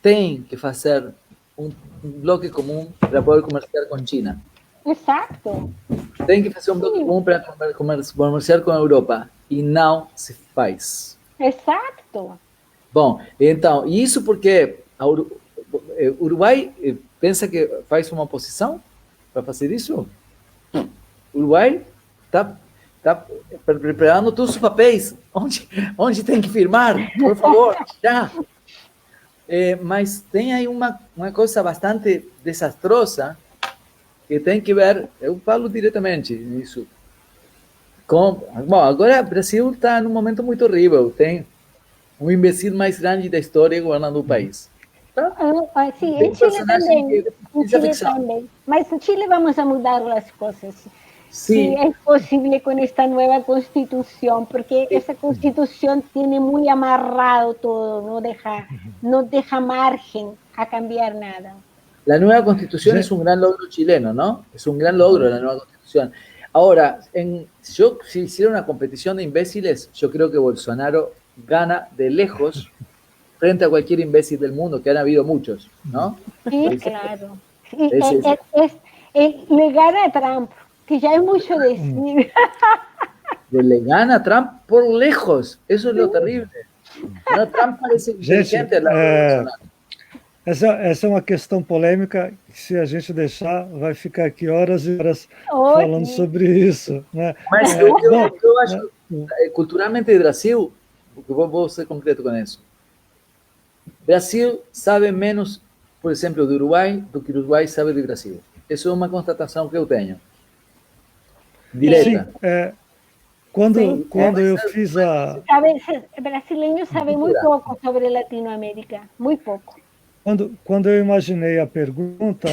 tem que fazer um bloque comum para poder comerciar com China. Exacto. Tem que fazer um bloque comum para comerciar com a Europa. E não se faz. Exacto. Bom, então, e isso porque o Uruguai pensa que faz uma oposição para fazer isso? O Uruguai está preparando todos os papéis. Onde tem que firmar? Por favor, já. Mas tem aí uma coisa bastante desastrosa que tem que ver, eu falo diretamente isso. Bom, agora o Brasil está num momento muito horrível. Tem um imbecil mais grande da história governando o país. Tá? Sí, Tem en Chile personagem también. que En precisa Chile fixar. también. Mas en Chile vamos a mudar las cosas. Sí. Si es posible con esta nueva constitución, porque esa constitución tiene muy amarrado todo, no deja margen a cambiar nada. La nueva constitución Sí. es un gran logro chileno, ¿no? Es un gran logro la nueva constitución. Ahora, si hiciera una competición de imbéciles, yo creo que Bolsonaro gana de lejos frente a cualquier imbécil del mundo, que han habido muchos, ¿no? Sí, claro. Y Sí. le gana a Trump, que ya es mucho decir. Le gana a Trump por lejos. Eso es lo terrible. No, Trump parece inteligente al lado de Bolsonaro. Essa é uma questão polêmica que, se a gente deixar, vai ficar aqui horas e horas falando sobre isso. Né? Mas eu acho, culturalmente de Brasil, porque vou ser concreto com isso. Brasil sabe menos, por exemplo, do Uruguai do que o Uruguai sabe do Brasil. Isso é uma constatação que eu tenho. Direta. Sim, quando eu fiz a... Brasileño sabe muy poco sobre Latinoamérica, muy poco. Quando eu imaginei a pergunta,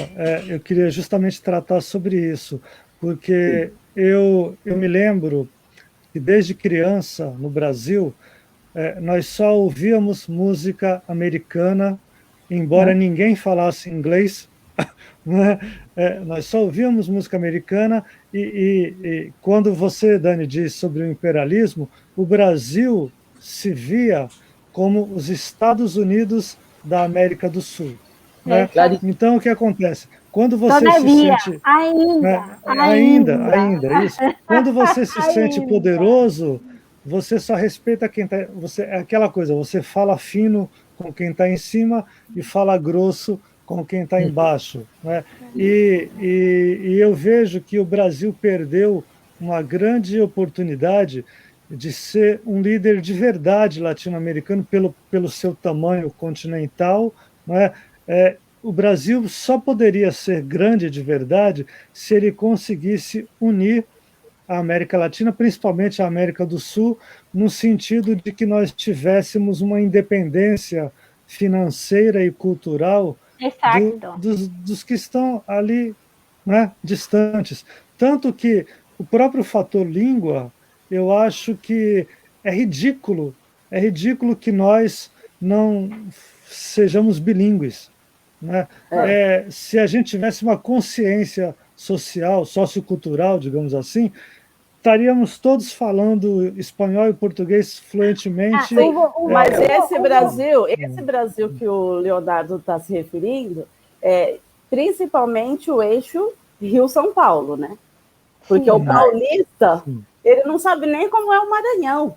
eu queria justamente tratar sobre isso, porque eu me lembro que desde criança, no Brasil, nós só ouvíamos música americana, embora ninguém falasse inglês, né? Nós só ouvíamos música americana e quando você, Dani, diz sobre o imperialismo, o Brasil se via como os Estados Unidos da América do Sul. Né? Então, o que acontece? Quando você se sente... Ainda, isso. Quando você se sente poderoso, você só respeita quem está... É aquela coisa, você fala fino com quem está em cima e fala grosso com quem está embaixo. Né? E eu vejo que o Brasil perdeu uma grande oportunidade de ser um líder de verdade latino-americano pelo seu tamanho continental. Né? O Brasil só poderia ser grande de verdade se ele conseguisse unir a América Latina, principalmente a América do Sul, no sentido de que nós tivéssemos uma independência financeira e cultural dos que estão ali, né, distantes. Tanto que o próprio fator língua, eu acho que é ridículo que nós não sejamos bilíngues. Né? Se a gente tivesse uma consciência social, sociocultural, digamos assim, estaríamos todos falando espanhol e português fluentemente. Mas esse Brasil que o Leonardo está se referindo, é principalmente o eixo Rio-São Paulo, né? Porque o paulista, ele não sabe nem como é o Maranhão.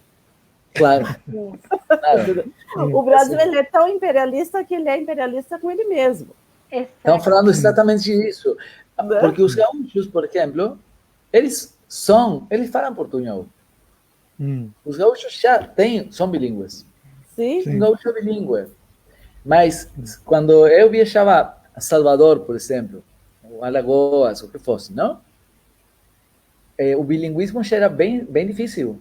Claro. O Brasil ele é tão imperialista que ele é imperialista com ele mesmo. Estamos falando exatamente disso. Porque os gaúchos, por exemplo, eles falam portunhol. Os gaúchos são bilíngues. Sim. Um gaúcho é bilíngue. Mas quando eu viajava a Salvador, por exemplo, ou Alagoas, o que fosse, não? O bilinguismo já era bem difícil.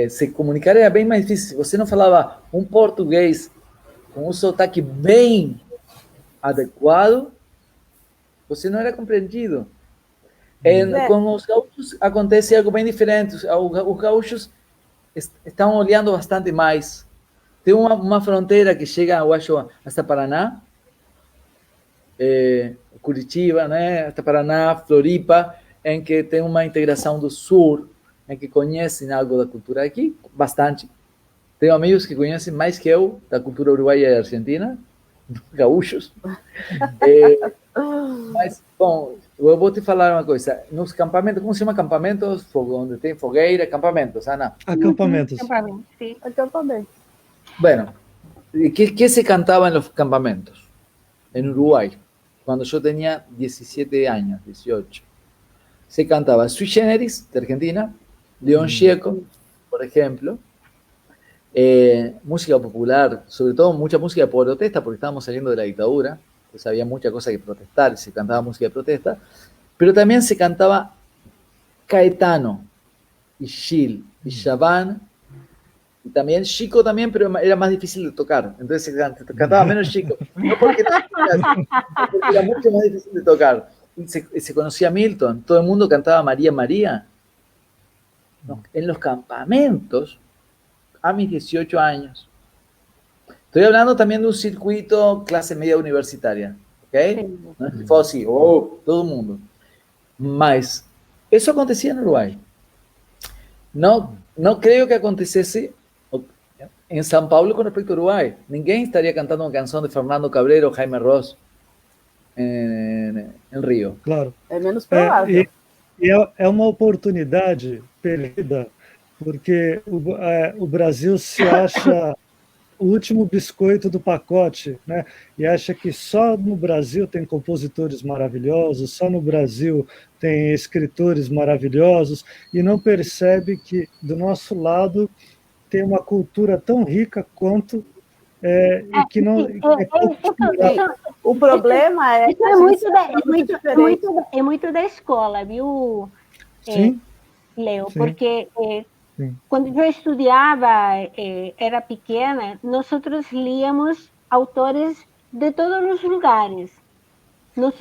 Se comunicar era bem mais difícil. Se você não falava um português com um sotaque bem adequado, você não era compreendido. Com os gaúchos acontece algo bem diferente. Os gaúchos estão olhando bastante mais. Tem uma fronteira que chega, eu acho, até Paraná, Curitiba, né, até Paraná, Floripa, em que tem uma integração do sul, em que conhecem algo da cultura aqui, bastante. Tenho amigos que conhecem mais que eu da cultura uruguaia e argentina, gaúchos. Mas, bom, eu vou te falar uma coisa. Nos campamentos, como se chama campamentos? Onde tem fogueira, campamentos, Ana. Acampamentos. Acampamento, sí. Acampamento. Bueno, ¿qué se cantaba en los campamentos en Uruguay? Cuando yo tenía 17 años, 18. Se cantaba Sui Generis, de Argentina, León Gieco, por ejemplo, música popular, sobre todo mucha música de protesta, porque estábamos saliendo de la dictadura, pues había mucha cosa que protestar, y se cantaba música de protesta, pero también se cantaba Caetano, y Gil, y Chaván, y también Chico también, pero era más difícil de tocar, entonces se cantaba menos Chico, no porque era mucho más difícil de tocar. Y se conocía Milton, todo el mundo cantaba María María. No, en los campamentos, a mis 18 años. Estoy hablando también de un circuito clase media universitaria, ¿ok? Sí. No es que fue así, todo el mundo. Mas, eso acontecía en Uruguay. No creo que aconteciese en São Paulo con respecto a Uruguay. Ninguém estaría cantando una canción de Fernando Cabrera o Jaime Ross en Rio. Claro. É menos provável. É uma oportunidade perdida, porque o Brasil se acha o último biscoito do pacote, né? E acha que só no Brasil tem compositores maravilhosos, só no Brasil tem escritores maravilhosos, e não percebe que do nosso lado tem uma cultura tão rica quanto e que não O problema é Isso que é a muito, gente da, é diferente. é muito da escola, viu, Sim, Leo? sim. Porque Sim. quando eu estudava, era pequena, nós líamos autores de todos os lugares. Nós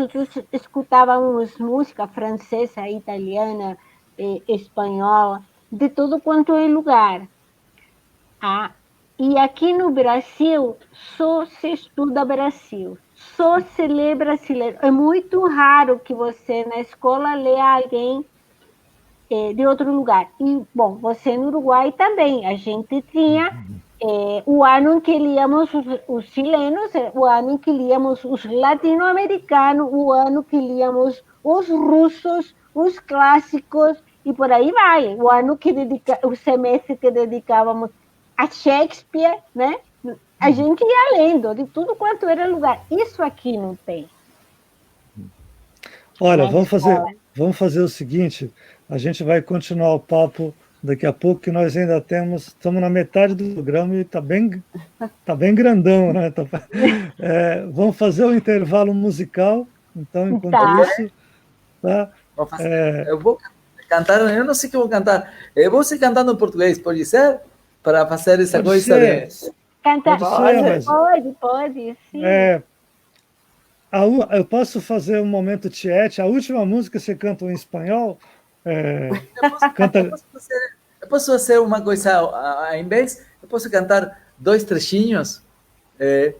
escutávamos música francesa, italiana, espanhola, de todo quanto é lugar. E aqui no Brasil, só se estuda Brasil, só se lê brasileiro. É muito raro que você, na escola, leia alguém de outro lugar. E, bom, você no Uruguai também. A gente tinha o ano em que líamos os chilenos, o ano em que líamos os latino-americanos, o ano que líamos os russos, os clássicos, e por aí vai. O ano que o semestre que dedicávamos a Shakespeare, né? A gente ia lendo de tudo quanto era lugar. Isso aqui não tem. Olha, vamos fazer o seguinte, a gente vai continuar o papo daqui a pouco, que nós ainda estamos na metade do programa e está bem grandão, né? Vamos fazer o intervalo musical, então, enquanto isso, tá? Eu vou cantar, eu não sei o que vou cantar. Eu vou ser cantando em português, pode ser? Para fazer essa coisa de... Cantar, pode, sim. Eu posso fazer um momento tiete, a última música você canta em espanhol? Eu posso fazer uma coisa, em vez, eu posso cantar 2 trechinhos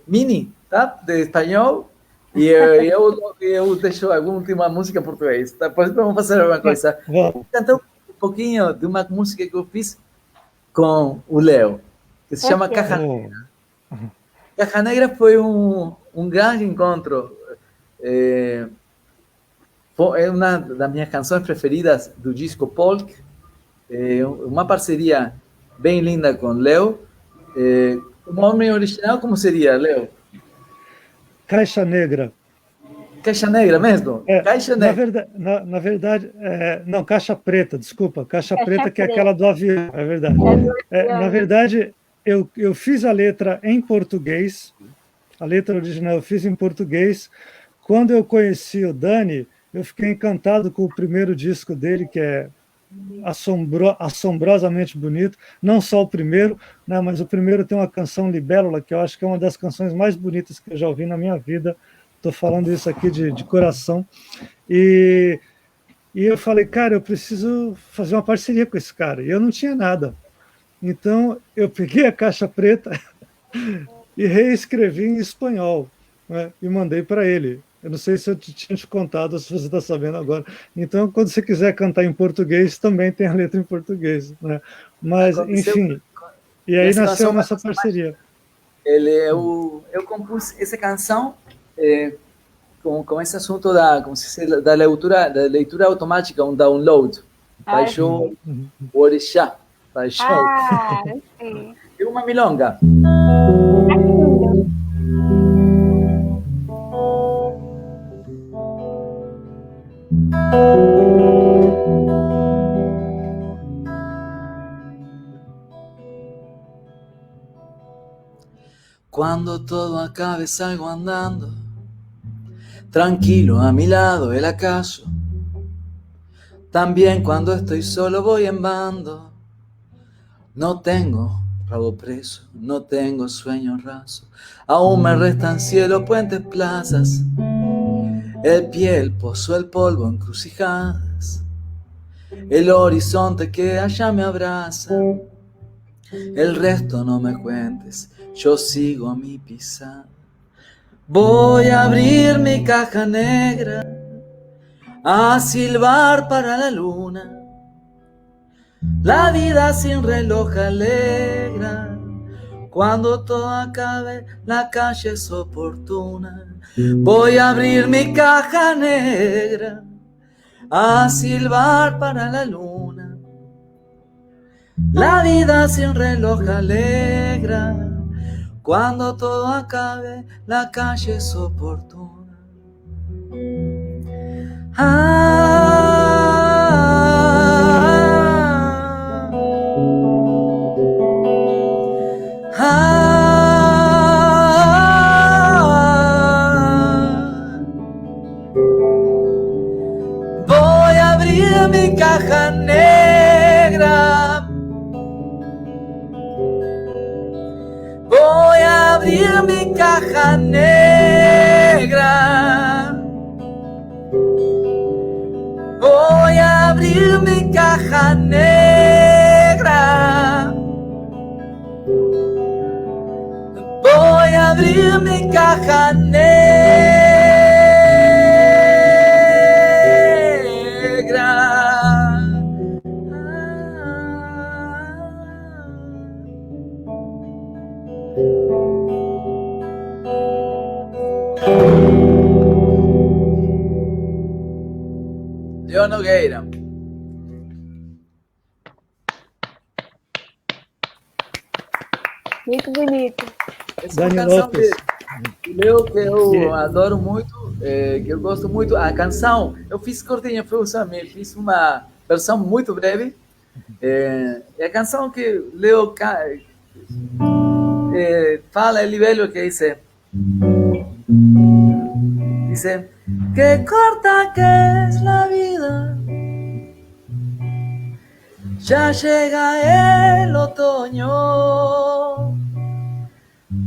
mini, tá? De espanhol, e eu deixo alguma última música em português. Tá? Depois vamos fazer uma coisa. Vou cantar um pouquinho de uma música que eu fiz com o Leo, que se chama Caja Negra. Caja Negra foi um grande encontro. É uma das minhas canções preferidas do disco Polk. Uma parceria bem linda com Leo. O nome original como seria, Leo? Caixa Negra. Caixa Negra mesmo? Caixa Negra. Na verdade, não, Caixa Preta, desculpa. Caixa Preta, que é aquela do avião, é verdade. Na verdade, eu fiz a letra em português, a letra original eu fiz em português. Quando eu conheci o Dani, eu fiquei encantado com o primeiro disco dele, que é assombrosamente bonito. Não só o primeiro, né, mas o primeiro tem uma canção Libélula, que eu acho que é uma das canções mais bonitas que eu já ouvi na minha vida. Estou falando isso aqui de coração. E eu falei, cara, eu preciso fazer uma parceria com esse cara. E eu não tinha nada. Então, eu peguei a Caixa Preta e reescrevi em espanhol, né, e mandei para ele. Eu não sei se eu tinha te contado ou se você está sabendo agora. Então, quando você quiser cantar em português, também tem a letra em português, né? Mas, enfim, e aí nasceu a nossa parceria. Eu compus essa canção com esse assunto da leitura automática, um download. Baixou o Orixá. Baixou. Sim. E uma milonga. Cuando todo acabe salgo andando, tranquilo a mi lado el acaso. También cuando estoy solo voy en bando. No tengo rabo preso, no tengo sueño raso. Aún me restan cielos, puentes, plazas. El pie, el pozo, el polvo, encrucijadas. El horizonte que allá me abraza. El resto no me cuentes, yo sigo a mi pisada. Voy a abrir mi caja negra, a silbar para la luna. La vida sin reloj alegra, cuando todo acabe la calle es oportuna. Voy a abrir mi caja negra, a silbar para la luna. La vida sin reloj alegra, cuando todo acabe la calle es oportuna. Voy a abrir mi caja negra. Voy a abrir mi caja negra. Voy a abrir mi caja negra. Voy a abrir mi caja negra. Leon Nogueira. Muito bonito. Essa é uma Dani canção Lopes. de Leo que eu adoro muito, que eu gosto muito. A canção, eu fiz cortinha, fiz uma versão muito breve. É a canção que Leo fala, el libelo que dice, que corta que es la vida, ya llega el otoño,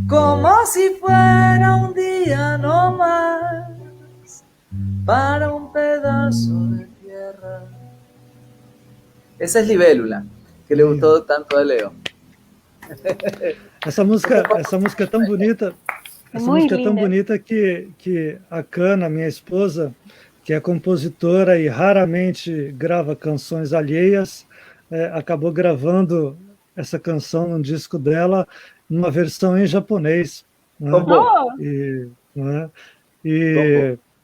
como si fuera un día no más, para un pedazo de tierra. Esa es Libélula, que le gustó tanto a Leo. Essa música é tão bonita, Muito linda. Que a Cana, minha esposa, que é compositora e raramente grava canções alheias, acabou gravando essa canção num disco dela, numa versão em japonês. Né?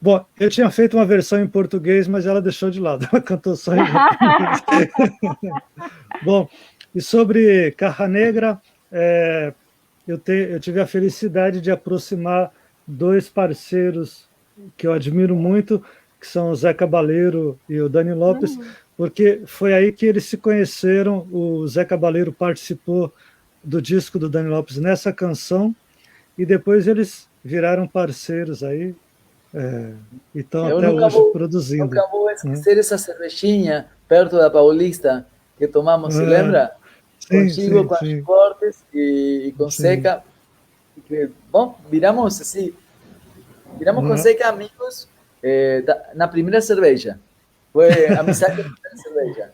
Bom, eu tinha feito uma versão em português, mas ela deixou de lado, ela cantou só em japonês. Bom, e sobre Caja Negra, eu tive a felicidade de aproximar dois parceiros que eu admiro muito, que são o Zé Cabaleiro e o Dani Lopes, porque foi aí que eles se conheceram. O Zé Cabaleiro participou do disco do Dani Lopes nessa canção, e depois eles viraram parceiros aí, e estão até hoje produzindo. Nunca vou esquecer essa cervejinha perto da Paulista que tomamos, se lembra? Contigo, com as cortes e com Seca. Bom, viramos assim, com Seca amigos na primeira cerveja. Foi amizade na primeira cerveja.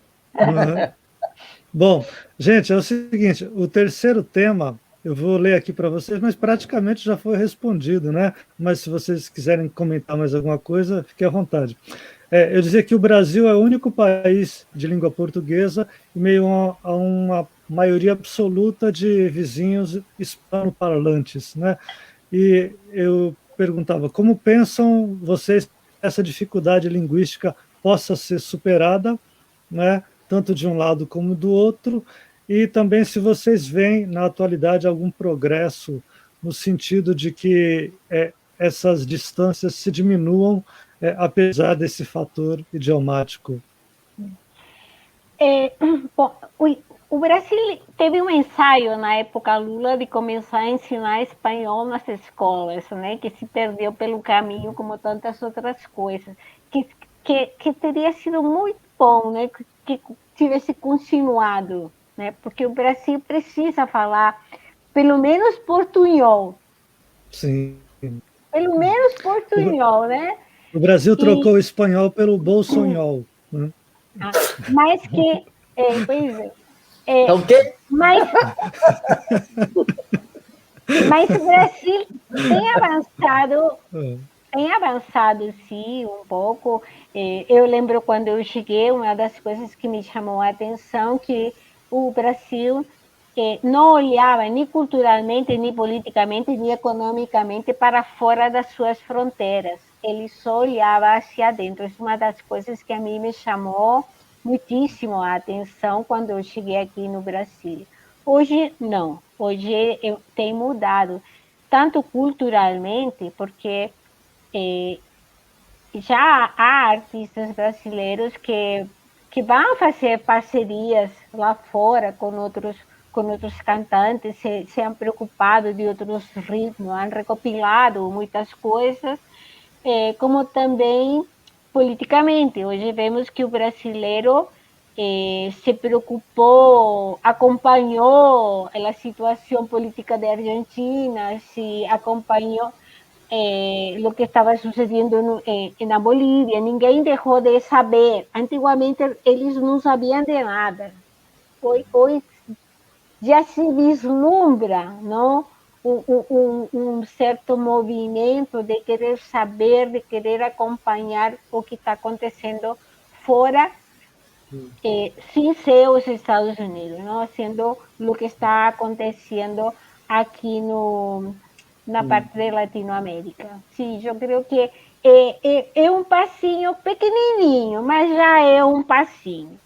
Bom, gente, é o seguinte, o terceiro tema Eu vou ler aqui para vocês, mas praticamente já foi respondido, né? Mas se vocês quiserem comentar mais alguma coisa, fique à vontade. Eu dizia que o Brasil é o único país de língua portuguesa em meio a uma maioria absoluta de vizinhos hispanoparlantes, né? E eu perguntava, como pensam vocês que essa dificuldade linguística possa ser superada, né? Tanto de um lado como do outro, e também se vocês veem na atualidade algum progresso no sentido de que essas distâncias se diminuam apesar desse fator idiomático. Bom, o Brasil teve um ensaio na época Lula de começar a ensinar espanhol nas escolas, né? Que se perdeu pelo caminho, como tantas outras coisas. Que teria sido muito bom, né? Que tivesse continuado, né? Porque o Brasil precisa falar pelo menos portunhol. Sim. Pelo menos portunhol, né? O Brasil trocou o espanhol pelo bolsonhol. Né? Mas que... pois é. Então, quê? Mas o Brasil tem avançado sim, um pouco. Eu lembro quando eu cheguei, uma das coisas que me chamou a atenção que o Brasil não olhava nem culturalmente, nem politicamente, nem economicamente para fora das suas fronteiras. Ele só olhava hacia dentro. Isso é uma das coisas que a mim me chamou muitíssimo a atenção quando eu cheguei aqui no Brasil. Hoje, não. Hoje tem mudado, tanto culturalmente, porque já há artistas brasileiros que vão fazer parcerias lá fora com outros cantantes, se han preocupado de outros ritmos, han recopilado muitas coisas, como também politicamente. Hoje vemos que o brasileiro se preocupou, acompanhou a situação política da Argentina, se acompanhou o que estava sucedendo na Bolívia. Ninguém deixou de saber. Antigamente eles não sabiam de nada. Hoje já se vislumbra, não? Um certo movimento de querer saber, de querer acompanhar o que está acontecendo fora, sem ser os Estados Unidos, não? Sendo o que está acontecendo aqui na parte de Latinoamérica. Sim, eu creio que é um passinho pequenininho, mas já é um passinho.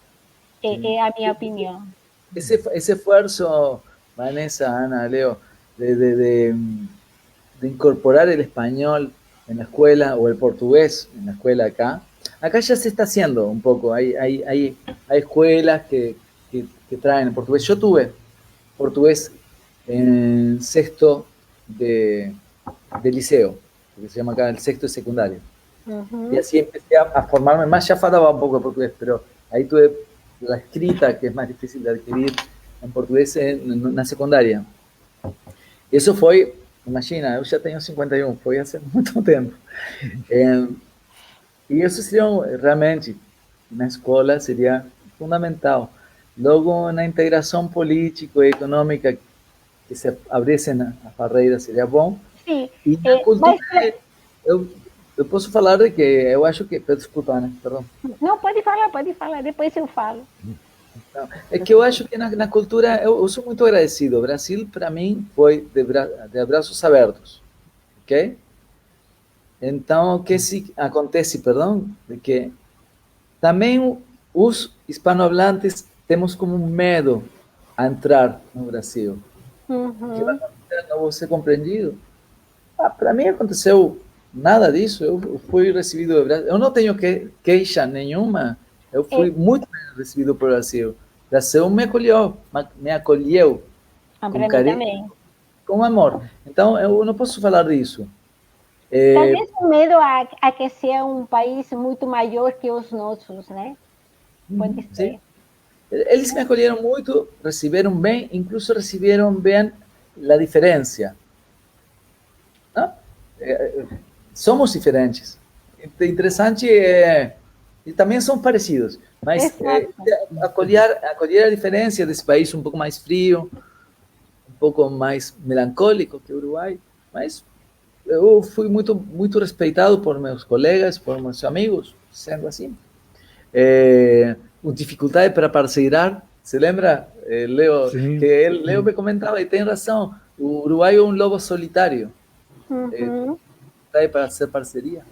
É a minha opinião. Ese esfuerzo, Vanessa, Ana, Leo, de incorporar el español en la escuela o el portugués en la escuela acá ya se está haciendo un poco. Hay escuelas que traen el portugués. Yo tuve portugués en sexto de liceo, que se llama acá el sexto de secundario. Y así empecé a formarme más. Ya faltaba un poco de portugués, pero ahí tuve la escrita, que es más difícil de adquirir en portugués en la secundaria. Eso fue, imagina, yo ya tengo 51, fue hace mucho tiempo. Y eso sería realmente, na escola, sería fundamental. Luego, na integração política e econômica, que se abrissem as barreiras, seria bom. Sim. E na cultura, eu posso falar de que eu acho que... Desculpa, Ana, perdão. Não, pode falar, depois eu falo. Não, é que eu acho que na cultura, eu sou muito agradecido. O Brasil, para mim, foi de abraços abertos, ok? Então, o que acontece, de que também os hispanohablantes temos como medo a entrar no Brasil. Que não vou ser compreendido. Para mim aconteceu nada disso. Eu fui recebido do Brasil. Eu não tenho queixa nenhuma. Eu fui muito bem recebido pelo Brasil. O Brasil me acolheu com carinho, com amor. Então, eu não posso falar disso. Talvez com medo a que seja um país muito maior que os nossos, né? Pode ser. Sim. Eles me acolheram muito, receberam bem, incluso receberam bem a diferença. Somos diferentes. Interessante e também são parecidos, mas acolher a diferença desse país um pouco mais frio, um pouco mais melancólico que o Uruguai, mas eu fui muito respeitado por meus colegas, por meus amigos, sendo assim. Dificuldade para parceirar, se lembra, Leo, Sim, que Leo sim. me comentava, e tem razão, o Uruguai é um lobo solitário, Uhum. para hacer parceria.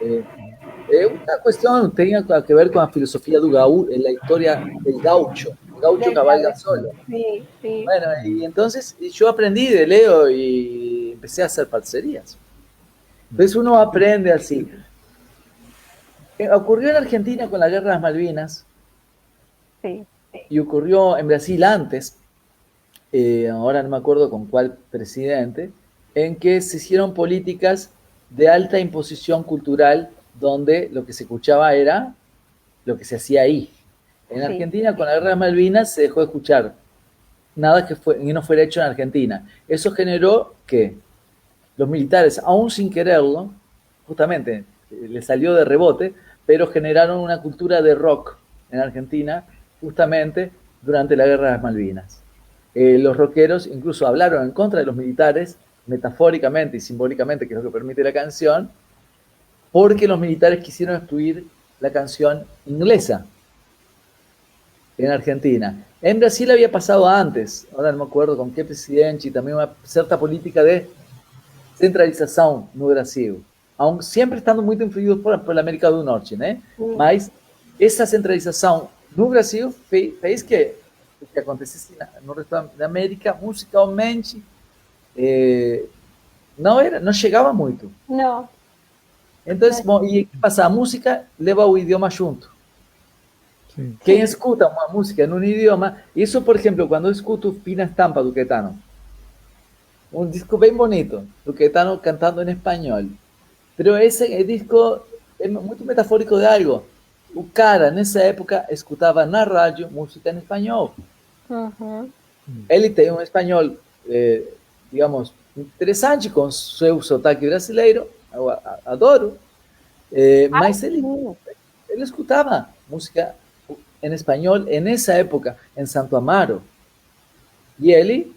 Una cuestión tenía que ver con la filosofía del la historia del gaucho. El gaucho Del cabalga gaucho. solo. Sí, sí. Bueno, y entonces yo aprendí de Leo y empecé a hacer parcerías. Entonces uno aprende así. Ocurrió en Argentina con la Guerra de las Malvinas Sí. y ocurrió en Brasil antes, ahora no me acuerdo con cuál presidente, en que se hicieron políticas de alta imposición cultural donde lo que se escuchaba era lo que se hacía ahí. En Sí. Argentina, con la Guerra de Malvinas, se dejó de escuchar nada que no fuera hecho en Argentina. Eso generó que los militares, aún sin quererlo, justamente les salió de rebote, pero generaron una cultura de rock en Argentina, justamente durante la Guerra de las Malvinas. Los rockeros incluso hablaron en contra de los militares, metafóricamente y simbólicamente, que es lo que permite la canción, porque los militares quisieron excluir la canción inglesa en Argentina. En Brasil había pasado antes, ahora no me acuerdo con qué presidente, y también una cierta política de centralización no Brasil, aun siempre estando muy influidos por la América do Norte, né? Mas essa centralização no Brasil fez que o que acontecesse no resto da América, musicalmente, não chegava muito. No. Então, bom, e o que passa? A música leva o idioma junto. Sim. Quem escuta uma música num idioma, isso, por exemplo, quando eu escuto Fina Estampa do Caetano, um disco bem bonito, do Caetano cantando em espanhol, pero esse disco é muito metafórico de algo. O cara, nessa época, escutava na rádio música em espanhol. Uhum. Ele tem um espanhol, digamos, interessante, com seu sotaque brasileiro, eu adoro, mas ele escutava música em espanhol nessa época, em Santo Amaro. E ele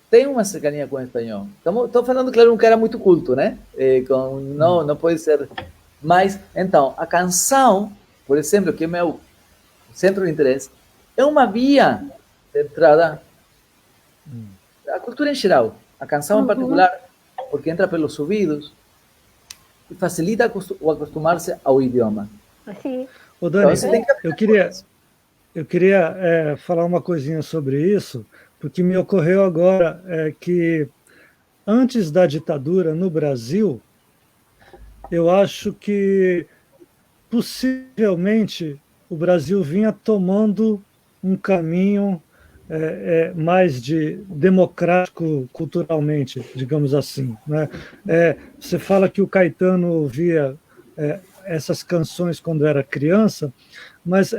tem uma cercania com o espanhol. Estou falando, claro, um cara muito culto, né? Não pode ser. Mas, então, a canção, por exemplo, que é meu centro de interesse, é uma via de entrada à cultura em geral. A canção em particular, porque entra pelos ouvidos e facilita o acostumar-se ao idioma. Sim. Ô, Dani, Então, você tem que eu queria falar uma coisinha sobre isso, porque me ocorreu agora que antes da ditadura no Brasil, eu acho que possivelmente o Brasil vinha tomando um caminho mais democrático culturalmente, digamos assim, né? Você fala que o Caetano ouvia essas canções quando era criança, mas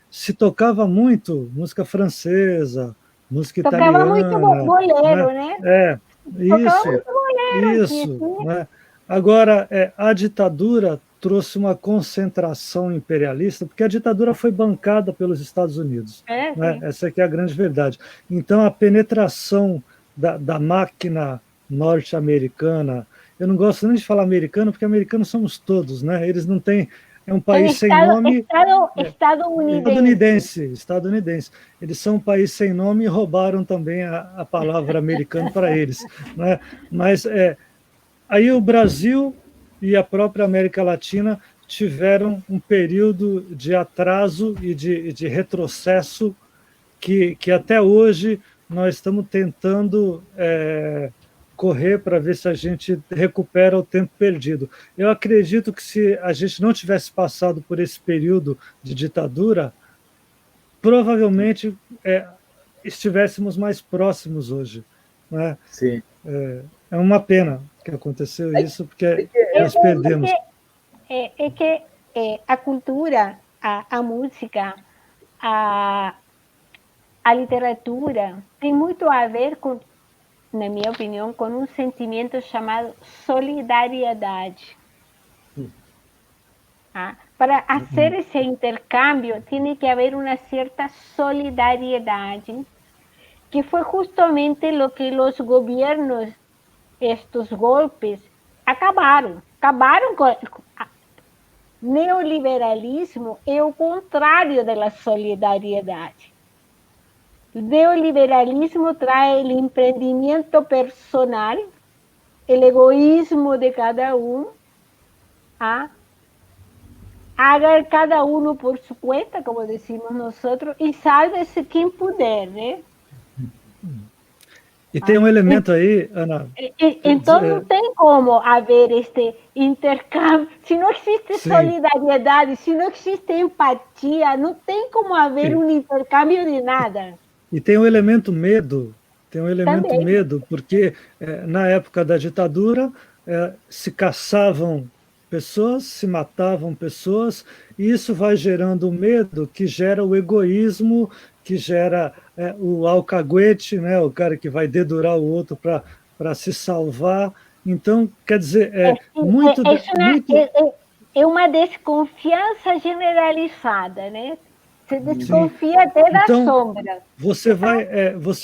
se tocava muito música francesa, música Tocava muito italiana, boleiro, né? Isso, muito boleiro aqui. né? Agora, a ditadura trouxe uma concentração imperialista, porque a ditadura foi bancada pelos Estados Unidos. Né? Essa aqui é a grande verdade. Então, a penetração da máquina norte-americana, eu não gosto nem de falar americano, porque americanos somos todos, né? Eles não têm... É um país sem nome... Estadunidense. Eles são um país sem nome e roubaram também a palavra americano para eles. Né? Mas aí o Brasil e a própria América Latina tiveram um período de atraso e de retrocesso que até hoje nós estamos tentando correr para ver se a gente recupera o tempo perdido. Eu acredito que se a gente não tivesse passado por esse período de ditadura, provavelmente estivéssemos mais próximos hoje. Né? Sim. É uma pena que aconteceu isso, porque nós perdemos. É que a cultura, a música, a literatura tem muito a ver com, na minha opinião, com um sentimento chamado solidariedade. Para fazer esse intercâmbio, tem que haver uma certa solidariedade que fue justamente lo que los gobiernos, estos golpes, acabaram com neoliberalismo é o contrário da solidariedade. O neoliberalismo traz o empreendimento personal, o egoísmo de cada haga cada um por sua conta, como decimos nós, e salve-se quem puder, né? E tem um elemento aí, Ana. Então não tem como haver este intercâmbio. Se não existe solidariedade, se não existe empatia, não tem como haver um intercâmbio de nada. E tem um elemento medo, Também. medo, porque na época da ditadura se caçavam pessoas, se matavam pessoas, e isso vai gerando medo que gera o egoísmo, que gera o alcaguete, né, o cara que vai dedurar o outro para se salvar. Então, quer dizer, é uma desconfiança generalizada, né? Você desconfia até da sombra. Você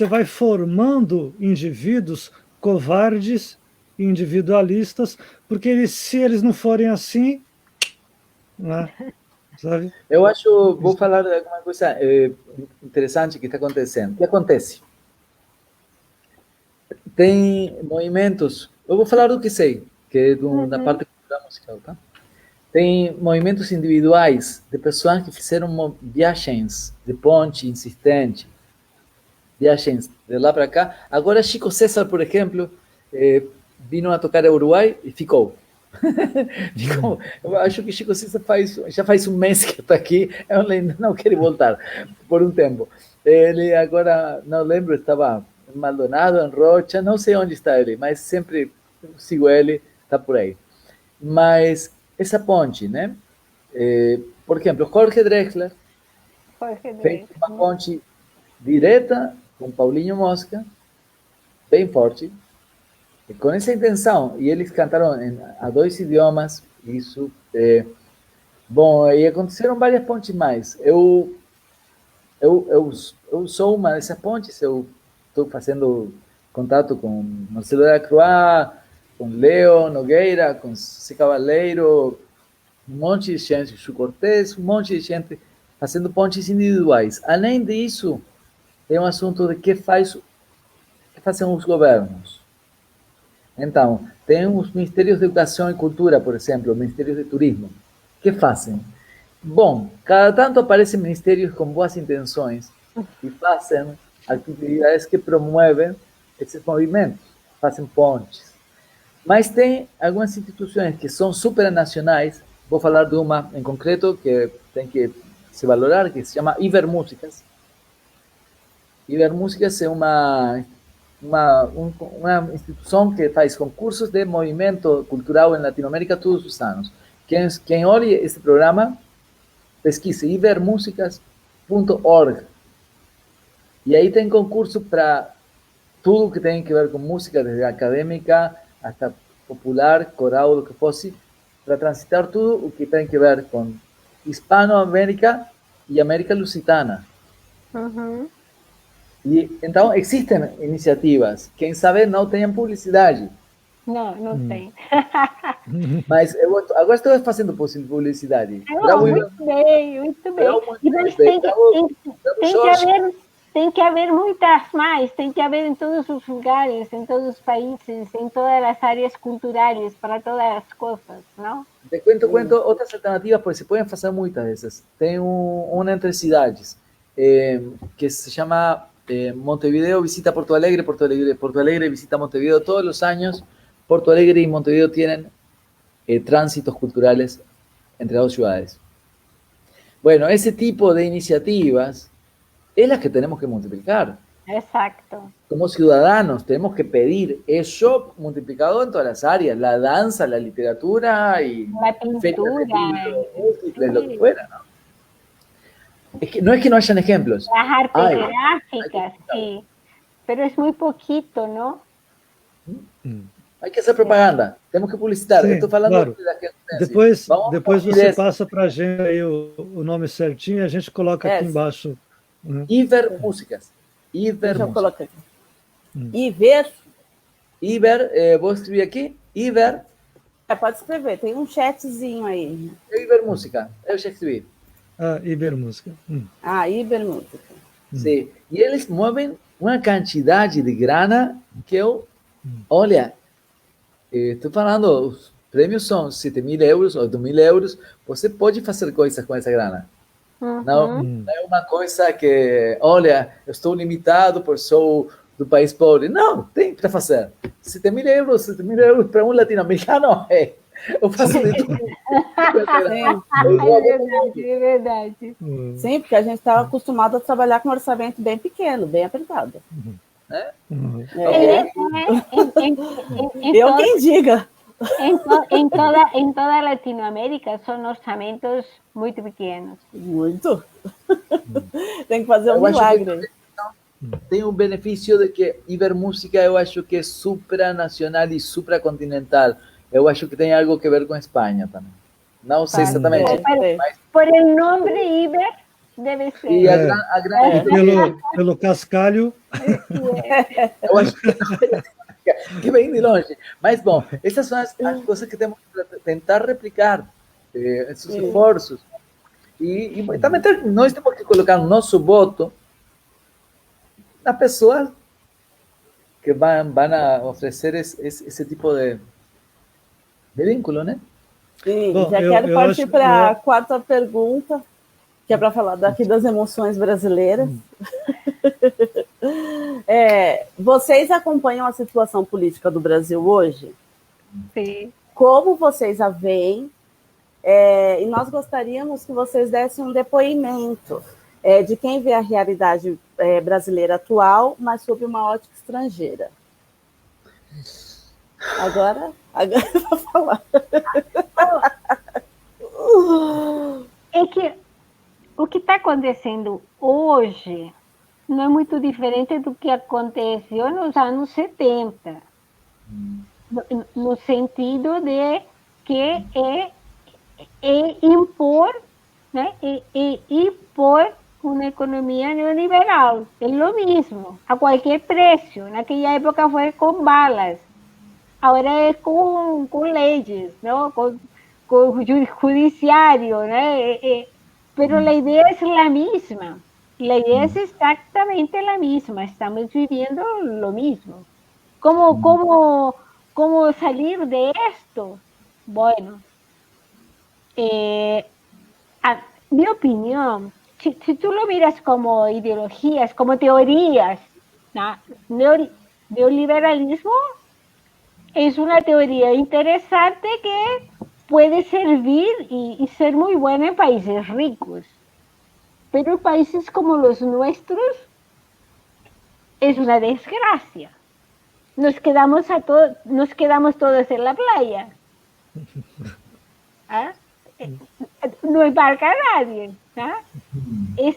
vai formando indivíduos covardes, individualistas, porque se eles não forem assim, né, sabe? Eu acho, vou falar de alguma coisa interessante que está acontecendo. O que acontece? Tem movimentos, eu vou falar do que sei, que é da parte cultural musical, tá? Tem movimentos individuais de pessoas que fizeram viagens de ponte insistente, viagens de lá para cá. Agora, Chico César, por exemplo, vino a tocar ao Uruguai e ficou. Eu acho que Chico César já faz um mês que está aqui, eu não quero voltar por um tempo. Ele agora, não lembro, estava em Maldonado, em Rocha, não sei onde está ele, mas sempre sigo ele, está por aí. Mas essa ponte, né? Por exemplo, Jorge Drexler fez uma ponte direta com Paulinho Mosca, bem forte, com essa intenção, e eles cantaram a 2 idiomas, isso. Bom, e aconteceram várias pontes mais. Eu sou uma dessas pontes, eu estou fazendo contato com Marcelo da Croix, com Leo Nogueira, com C. Cavaleiro, um monte de gente, Chu Cortés, um monte de gente fazendo pontes individuais. Além disso, tem um assunto de que fazem os governos. Então, tem os ministérios de Educação e Cultura, por exemplo, ministérios de Turismo. O que fazem? Bom, cada tanto aparecem ministérios com boas intenções e fazem atividades que promovem esses movimentos, fazem pontes. Mas tem algumas instituições que são supranacionais, vou falar de uma em concreto que tem que se valorar, que se chama Ibermúsicas. Ibermúsicas é uma instituição que faz concursos de movimento cultural em Latinoamérica todos os anos. Quem olhe este programa, pesquise ibermusicas.org. E aí tem concurso para tudo que tem que ver com música, desde acadêmica hasta popular, coral, do que fosse, para transitar tudo o que tem que ver com Hispanoamérica e América Lusitana. E então existem iniciativas. Quem sabe não tenham publicidade. Não tem. Mas agora estou fazendo publicidade. Muito bem. Mas tem que haver muitas mais, tem que haver em todos os lugares, em todos os países, em todas as áreas culturais, para todas as coisas, não? Te cuento outras alternativas, porque se podem fazer muitas dessas. Tem uma entre cidades que se chama Montevideo visita Porto Alegre, Porto Alegre visita Montevideo. Todos los años Porto Alegre y Montevideo tienen tránsitos culturales entre las dos ciudades. Bueno, ese tipo de iniciativas es las que tenemos que multiplicar. Exacto. Como ciudadanos tenemos que pedir eso multiplicado en todas las áreas, la danza, la literatura y la pintura, lo que fuera, ¿no? No es que no hayan ejemplos. Las artes gráficas, sí, pero es muy poquito, ¿no? Hay que hacer propaganda, temos que publicitar. Sim, estou falando claro. da que Depois você passa para a gente aí o nome certinho e a gente coloca aqui embaixo. Ibermúsicas. Iber Deixa eu Música. colocar aqui. Iver, Iber, vou escrever aqui. Iber, pode escrever, tem um chatzinho aí. Iber Música. Eu já escrevi. Ah, Ibermúsica. Iber Música. Sim. E eles movem uma quantidade de grana que eu... Olha, estou falando, os prêmios são 7.000 euros ou 2.000 euros. Você pode fazer coisas com essa grana. Não, não é uma coisa que, olha, eu estou limitado por sou do país pobre. Não, tem para fazer. 7.000 euros para um latino-americano, eu faço de tudo. É verdade. Sim, porque a gente estava acostumado a trabalhar com um orçamento bem pequeno, bem apertado. Eu quem diga. Em toda Latinoamérica são orçamentos muito pequenos. Muito. Tem que fazer um Eu acho milagre. Tem o benefício de que Ibermúsica eu acho que é supranacional e supracontinental. Eu acho que tem algo que ver com a Espanha também. Não sei exatamente. Mas Por el nombre Iber, deve ser. E a grande Pelo cascalho. eu acho que vem de longe. Mas, bom, essas são as coisas que temos que tentar replicar, esses esforços. E também nós temos que colocar o nosso voto nas pessoas que vão a oferecer esse tipo de vínculo, né? Sim, Bom, já eu quero partir acho- para a quarta pergunta, que é para falar daqui das emoções brasileiras. Vocês acompanham a situação política do Brasil hoje? Sim. Como vocês a veem? E nós gostaríamos que vocês dessem um depoimento de quem vê a realidade brasileira atual, mas sob uma ótica estrangeira. Agora eu vou falar. É que o que está acontecendo hoje não é muito diferente do que aconteceu nos anos 70, no sentido de que é impor, né? Impor uma economia neoliberal. É o mesmo, a qualquer preço. Naquela época foi com balas, agora é com leis, não? Com judiciário, né? Pero la idea es la misma. La idea es exactamente la misma. Estamos viviendo lo mismo. ¿Cómo salir de esto? Bueno, mi opinión, si tú lo miras como ideologías, como teorías, ¿no? Neoliberalismo es una teoría interesante que puede servir y ser muy buena en países ricos. Pero en países como los nuestros es una desgracia. Nos quedamos todos en la playa. ¿Ah? No embarca a nadie. ¿Ah? Es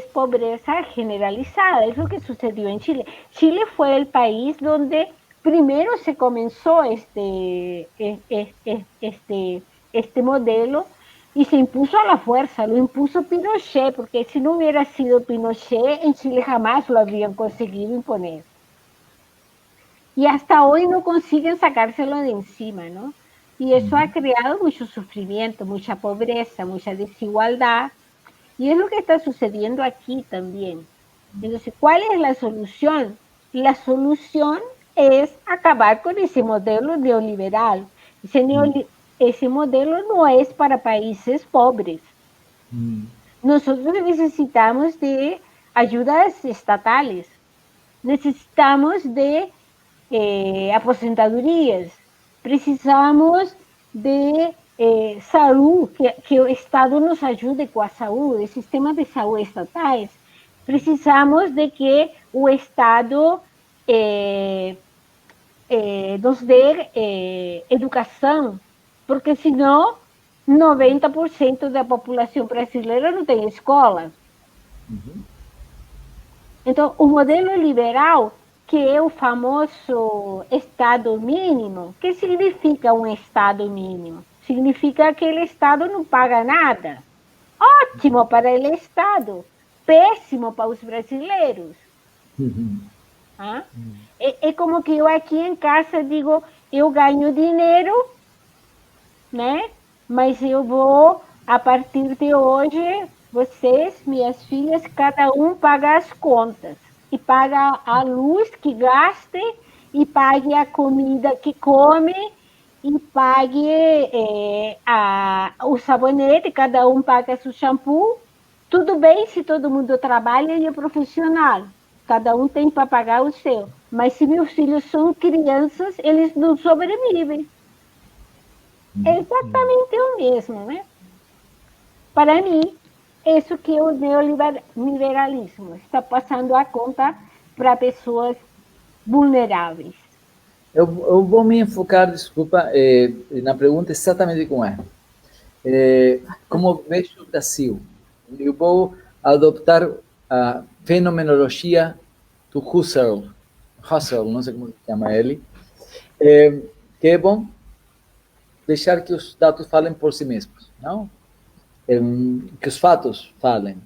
pobreza generalizada. Es lo que sucedió en Chile. Chile fue el país donde primero se comenzó este modelo y se impuso a la fuerza, lo impuso Pinochet, porque si no hubiera sido Pinochet, en Chile jamás lo habrían conseguido imponer. Y hasta hoy no consiguen sacárselo de encima, ¿no? Y eso ha creado mucho sufrimiento, mucha pobreza, mucha desigualdad, y es lo que está sucediendo aquí también. Entonces, ¿cuál es la solución? La solución es acabar con ese modelo neoliberal. Ese modelo no es para países pobres. Nosotros necesitamos de ayudas estatales, necesitamos de aposentadorías, precisamos de salud, que o Estado nos ajude com a saúde, sistemas de saúde estatais. Precisamos de que o Estado nos dê educação, porque senão 90% da população brasileira não tem escola. Então, o modelo liberal, que é o famoso Estado mínimo, o que significa um Estado mínimo? Significa que o Estado não paga nada. Ótimo para o Estado, péssimo para os brasileiros. Ah? É como que eu aqui em casa digo, eu ganho dinheiro, né? Mas eu vou, a partir de hoje, vocês, minhas filhas, cada um paga as contas. E paga a luz que gaste, e pague a comida que come, e pague o sabonete, cada um paga seu shampoo. Tudo bem se todo mundo trabalha e é profissional. Cada um tem para pagar o seu. Mas se meus filhos são crianças, eles não sobrevivem. É exatamente o mesmo, né? Para mim, isso que é o neoliberalismo. Está passando a conta para pessoas vulneráveis. Eu vou me enfocar, desculpa, na pergunta exatamente como é. Como vejo o Brasil? Eu vou adoptar a fenomenologia do Husserl, não sei como se chama ele, que é bom deixar que os dados falem por si mesmos, não? Que os fatos falem.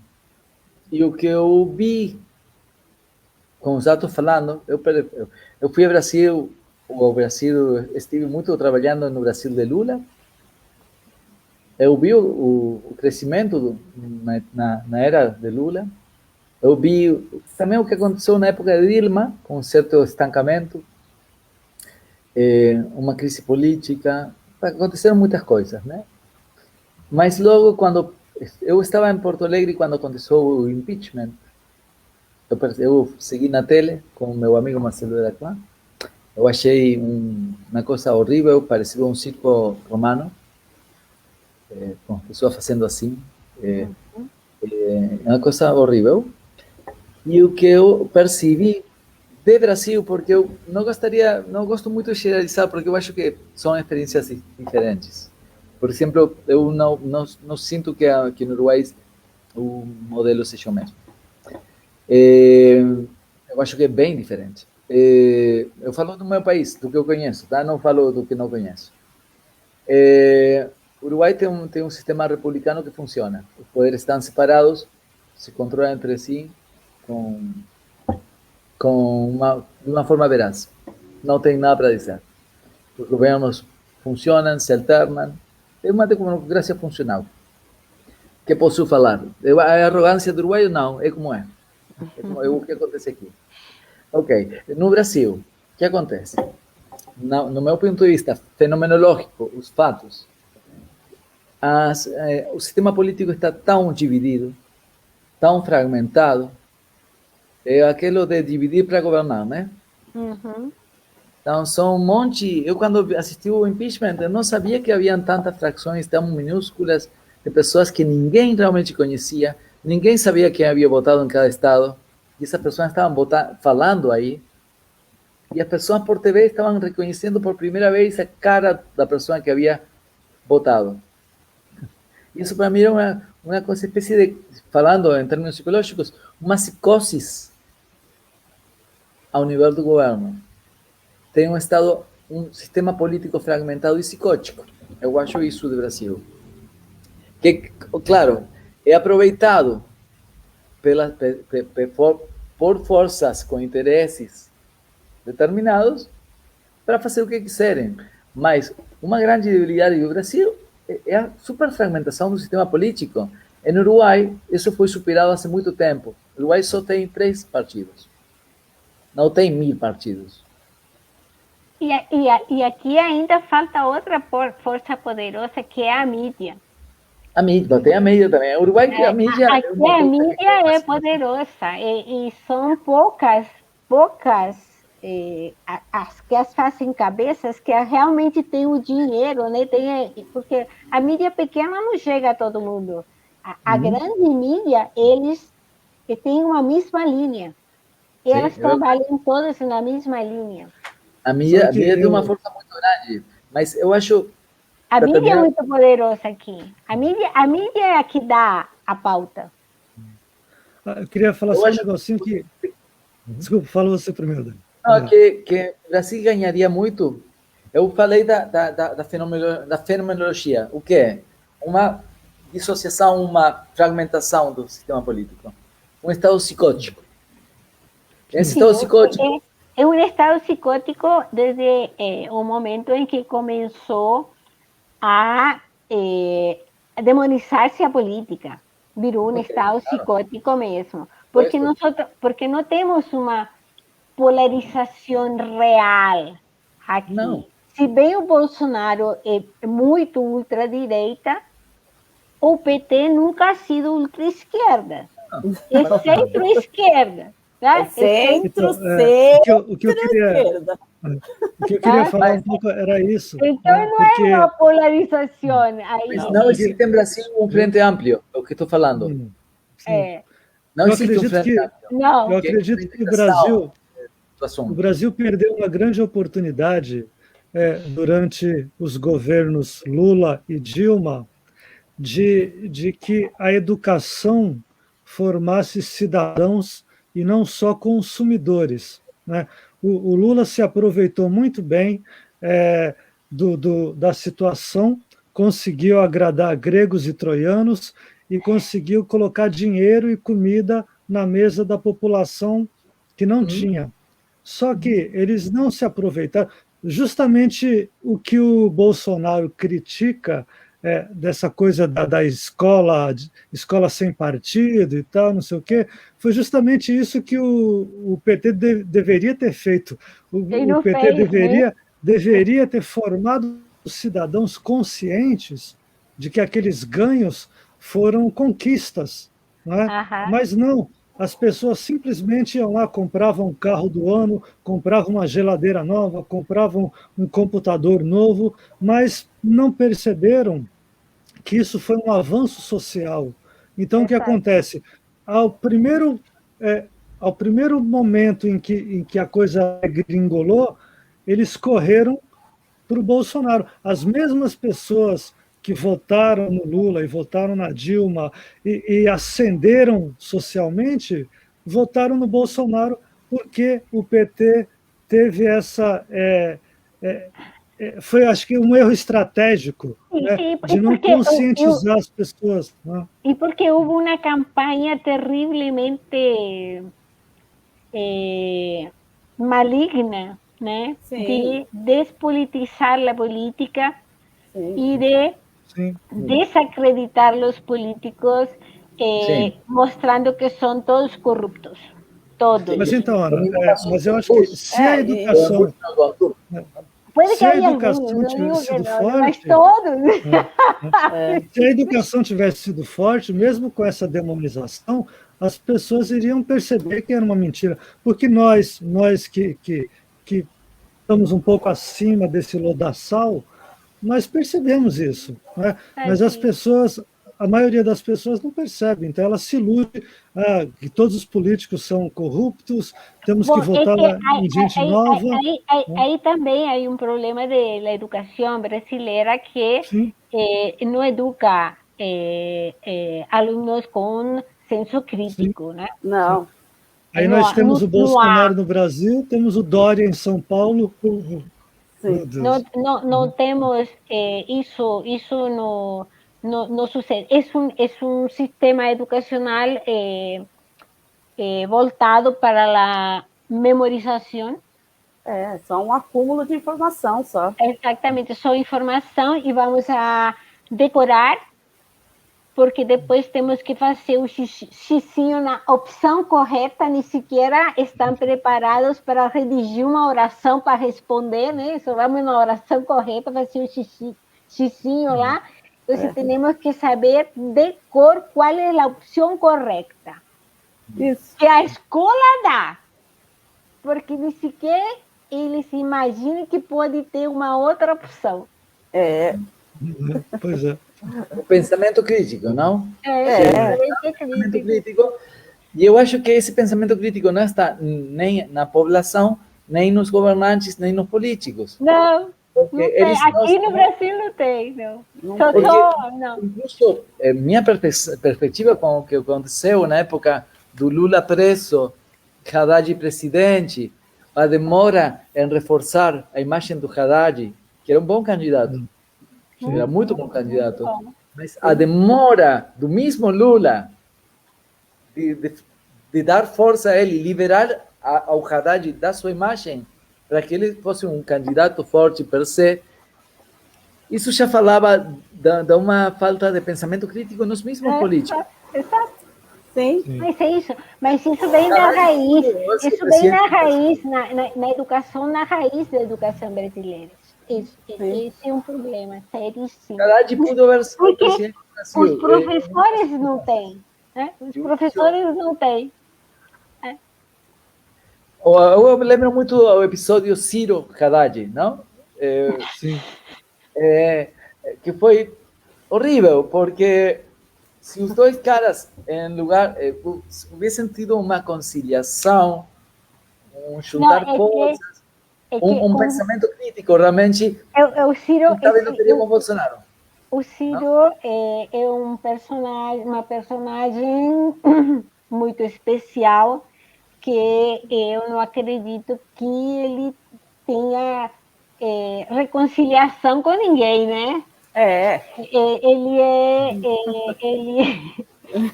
E o que eu vi com os dados falando, eu fui ao Brasil, estive muito trabalhando no Brasil de Lula. Eu vi o crescimento na era de Lula. Eu vi também o que aconteceu na época de Dilma, com um certo estancamento, uma crise política. Aconteceram muitas coisas, né? Mas logo, quando eu estava em Porto Alegre, quando aconteceu o impeachment, eu segui na tele com o meu amigo Marcelo Delaclan. Eu achei uma coisa horrível, parecia um circo romano, com pessoas fazendo assim. É uma coisa horrível. E o que eu percebi de Brasil, porque eu não gosto muito de generalizar, porque eu acho que são experiências diferentes. Por exemplo, eu não sinto que no Uruguai o modelo seja o mesmo. Eu acho que é bem diferente. Eu falo do meu país, do que eu conheço, tá? Não falo do que não conheço. O Uruguai tem um sistema republicano que funciona. Os poderes estão separados, se controlam entre si de uma forma veraz. Não tem nada para dizer. Os governos funcionam, se alternam. É uma democracia funcional. O que posso falar? A arrogância do Uruguai não, é como é. É o que acontece aqui. Ok. No Brasil, o que acontece? No meu ponto de vista fenomenológico, os fatos, o sistema político está tão dividido, tão fragmentado, é aquilo de dividir para governar, né? Uhum. Então, são um monte... Eu, quando assisti o impeachment, eu não sabia que havia tantas frações tão minúsculas de pessoas que ninguém realmente conhecia, ninguém sabia quem havia votado em cada estado, e essas pessoas estavam falando aí, e as pessoas por TV estavam reconhecendo por primeira vez a cara da pessoa que havia votado. Isso para mim era uma espécie de, falando em termos psicológicos, uma psicose ao nível do governo. Tem um sistema político fragmentado e psicótico. Eu acho isso do Brasil. Que, claro, é aproveitado por forças com interesses determinados para fazer o que quiserem. Mas uma grande debilidade do Brasil é a superfragmentação do sistema político. No Uruguai, isso foi superado há muito tempo. O Uruguai só tem 3 partidos. Não tem 1000 partidos. E aqui ainda falta outra força poderosa, que é a mídia. A mídia, tem a mídia também. O Uruguai tem a mídia. Aqui a mídia é poderosa, e são poucas as que fazem cabeças que realmente têm o dinheiro, né? Porque a mídia pequena não chega a todo mundo. A grande mídia, eles têm uma mesma linha. Elas trabalham todas na mesma linha. A mídia tem uma força muito grande, mas eu acho... A mídia é muito poderosa aqui. A mídia é a que dá a pauta. Eu queria falar só um negocinho que... Desculpa, fala você primeiro, Dani. Não, que o Brasil ganharia muito. Eu falei da fenomenologia. O que é? Uma dissociação, uma fragmentação do sistema político. Um estado psicótico. Esse estado psicótico. É um estado psicótico desde o momento em que começou a demonizar-se a política. Virou um estado psicótico mesmo. Porque não temos uma polarização real aqui. Não. Se bem o Bolsonaro é muito ultradireita, o PT nunca ha sido ultra-esquerda. É centro-esquerda. Tá? Centro, o que eu queria falar um pouco era isso. Então né? não é uma polarização. Aí, Mas não existe em Brasil um frente amplo, é o que estou falando. Sim. Não Eu existe um acredito frente que- amplo. não. Eu acredito que do assunto. o Brasil perdeu uma grande oportunidade durante os governos Lula e Dilma de que a educação formasse cidadãos e não só consumidores, né? O Lula se aproveitou muito bem da situação, conseguiu agradar gregos e troianos e conseguiu colocar dinheiro e comida na mesa da população que não tinha. Só que eles não se aproveitaram. Justamente o que o Bolsonaro critica dessa coisa da escola sem partido e tal, não sei o quê, foi justamente isso que o PT deveria ter feito. Ele O não PT fez, deveria ter formado os cidadãos conscientes de que aqueles ganhos foram conquistas, não é? Aham. Mas não, as pessoas simplesmente iam lá, compravam um carro do ano, compravam uma geladeira nova, compravam um computador novo, mas não perceberam que isso foi um avanço social. Então, o que acontece? Ao primeiro momento em que a coisa gringolou, eles correram para o Bolsonaro. As mesmas pessoas que votaram no Lula e votaram na Dilma e ascenderam socialmente, votaram no Bolsonaro porque o PT teve foi, acho que, um erro estratégico, né, de não conscientizar as pessoas. Né? E porque houve uma campanha terrivelmente maligna, né, de despolitizar a política e de desacreditar os políticos, mostrando que são todos corruptos. Todos. Mas então, Ana, mas eu acho que se a educação... Pode Se a haver educação alguns, tivesse sido mas forte, todos. se a educação tivesse sido forte, mesmo com essa demonização, as pessoas iriam perceber que era uma mentira. Porque nós que estamos um pouco acima desse lodaçal, nós percebemos isso, né? Mas as pessoas, a maioria das pessoas não percebe, então ela se ilude que todos os políticos são corruptos, temos que votar em gente nova. Aí também há um problema da educação brasileira que não educa alunos com senso crítico, né? Não. Aí nós temos o Bolsonaro no Brasil, temos o Dória em São Paulo. Não temos isso no sucede. Es un sistema educacional voltado para a memorização. Só um acúmulo de informação só. Exatamente, só informação e vamos a decorar, porque depois temos que fazer o xizinho na opção correta, nem sequer estão preparados para redigir uma oração para responder, né? Só vamos na oração correta, fazer o xizinho lá. Então, temos que saber de cor qual é a opção correta. Isso. Que a escola dá, porque nem sequer eles imaginam que pode ter uma outra opção. Pois é. O pensamento crítico, não? Pensamento crítico. E eu acho que esse pensamento crítico não está nem na população, nem nos governantes, nem nos políticos. Não. Aqui no Brasil não tem, não. Não. Incluso, minha perspectiva com o que aconteceu na época do Lula preso, Haddad presidente, a demora em reforçar a imagem do Haddad, que era um bom candidato, era muito bom candidato, mas a demora do mesmo Lula de dar força a ele, liberar ao Haddad da sua imagem, para que ele fosse um candidato forte per se, isso já falava de uma falta de pensamento crítico nos mesmos políticos. Exato. Sim. Mas isso vem da raiz, Nossa, isso vem na presidente. raiz, na educação, na raiz da educação brasileira. Esse é um problema seríssimo. Haddad pudo haver sido Porque presidente do Brasil. os professores não têm, né? Os professores não têm. Eu me lembro muito do episódio Ciro Haddad, não? Sim. Que foi horrível, porque se os dois caras, em lugar, hubiessem tido uma conciliação, juntar Não, forças, é que um pensamento crítico, realmente, o Ciro, talvez não teríamos Bolsonaro. o Ciro é uma personagem muito especial que eu não acredito que ele tenha reconciliação com ninguém, né?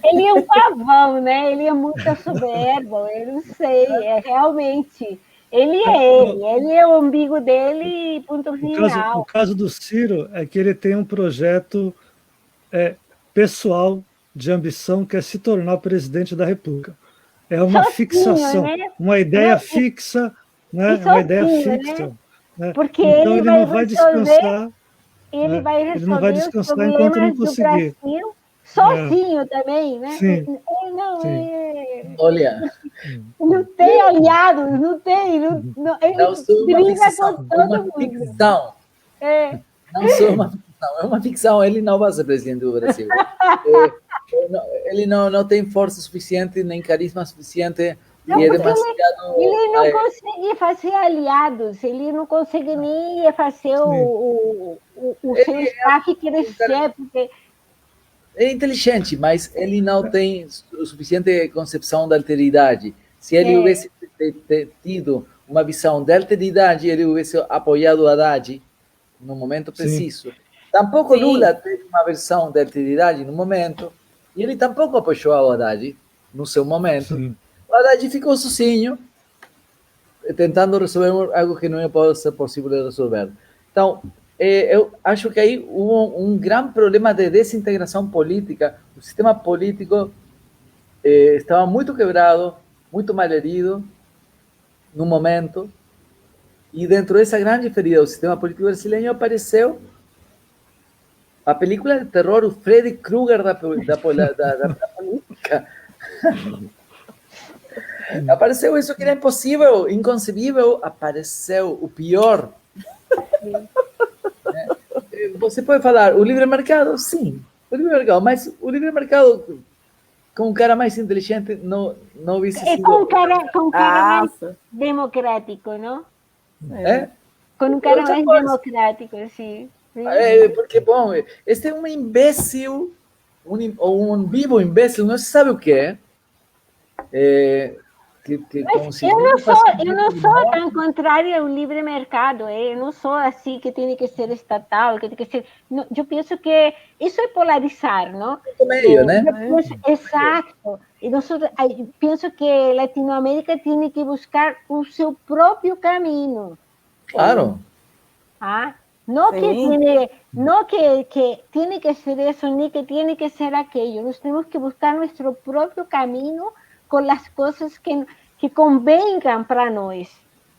Ele é um pavão, né? Ele é muito soberbo, eu não sei, realmente. Ele é o umbigo dele, ponto O final. caso do Ciro é que ele tem um projeto pessoal de ambição que é se tornar presidente da República. É uma Sozinho, fixação, né? uma ideia fixa, né? Uma ideia fixa. Né? Porque então ele ele não vai descansar. Ele vai resolver Ele não vai os descansar enquanto não problemas do conseguir. Brasil sozinho também, né? Sim. Olha, Não tem aliados, não tem. não sou uma briga ficção, com todo uma mundo. ficção. É. Não sou uma ficção, é uma ficção. Ele não vai ser presidente do Brasil. Ele não tem força suficiente, nem carisma suficiente. Não, E é porque demasiado. ele não consegue fazer aliados, ele não consegue nem fazer o seu staff crescer, porque É inteligente, mas ele não tem o suficiente concepção da alteridade. Se ele houvesse tido uma visão da alteridade, ele houvesse apoiado o Haddad no momento preciso. Tampouco Lula teve uma versão da alteridade no momento, e ele tampouco apoiou o Haddad no seu momento. Sim. O Haddad ficou sozinho, tentando resolver algo que não ia ser possível de resolver. Então, eu acho que aí houve um grande problema de desintegração política. O sistema político estava muito quebrado, muito malherido no momento, e dentro dessa grande ferida do sistema político brasileiro apareceu a película de terror, o Freddy Krueger da política. Apareceu isso que era impossível, inconcebível, apareceu o pior. Você pode falar, o livre mercado? Sim, o livre mercado, mas o livre mercado com um cara mais inteligente não hubiese sido... com um cara mais democrático, não? Com um cara mais democrático, sim. Porque, bom, este é um imbécil, ou um vivo imbécil, não se sabe o que é. Mas eu não sou tão contrária ao livre mercado, eu não sou assim que tem que ser estatal, que tem que ser... Não, eu penso que isso é polarizar, não? Meio, né? Exato. E eu penso que Latinoamérica tem que buscar o seu próprio caminho. Claro. No que tiene que ser eso, ni que tiene que ser aquello. Nos tenemos que buscar nuestro propio camino con las cosas que convengan para nós.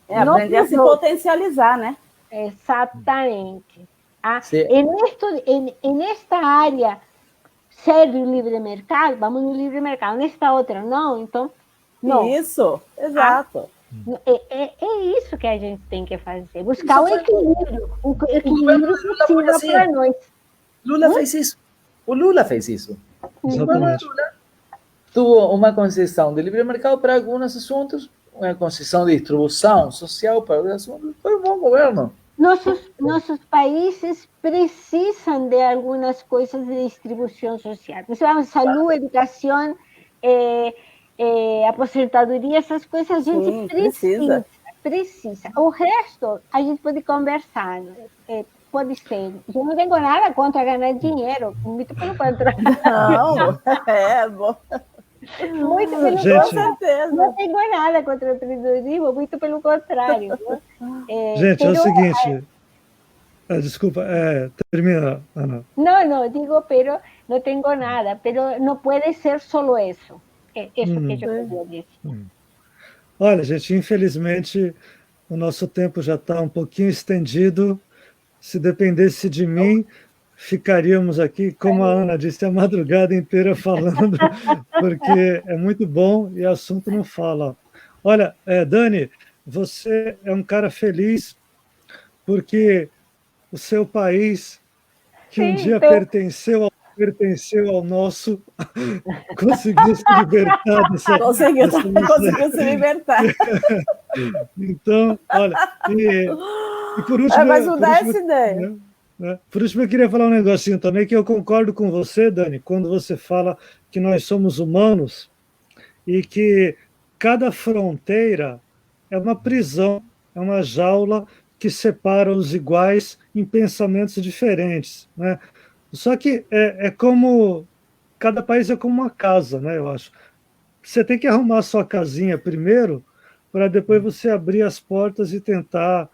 Aprender a se potencializar, né? Exatamente. En esta área, serve o livre mercado, vamos no livre mercado. Nesta outra, não, então, não. Isso, exato. É isso que a gente tem que fazer, buscar o equilíbrio possível para nós. Lula fez isso. O Lula fez isso. Exatamente. O Lula tuvo uma concessão de livre mercado para alguns assuntos, uma concessão de distribuição social para alguns assuntos. Foi um bom governo. Nossos países precisam de algumas coisas de distribuição social. Saúde, educação, aposentadoria, essas coisas a gente precisa. O resto a gente pode conversar, pode ser. Eu não tenho nada contra ganhar dinheiro, muito pelo contrário. Não, bom. Muito pelo Gente. Com contrário. certeza. Não tenho nada contra o empreendedorismo, muito pelo contrário. Né? Gente, é o Pero, seguinte. Desculpa, termina, Ana. no, digo, pero no tengo nada, pero no puede ser solo eso. Eso que yo quería decir. Olha, gente, infelizmente o nosso tempo já está um pouquinho estendido. Se dependesse de mim, ficaríamos aqui, como a Ana disse, a madrugada inteira falando, porque é muito bom e assunto não fala. Olha, Dani, você é um cara feliz porque o seu país, que um Sim, dia então- pertenceu ao nosso, conseguiu se libertar dessa Conseguiu miséria. se libertar. Então, olha, e por último, Mas por mudar último, essa ideia. por último, eu queria falar um negocinho também, que eu concordo com você, Dani, quando você fala que nós somos humanos e que cada fronteira é uma prisão, é uma jaula que separa os iguais em pensamentos diferentes, né? Só que é como cada país é como uma casa, né? Eu acho. Você tem que arrumar a sua casinha primeiro, para depois você abrir as portas e tentar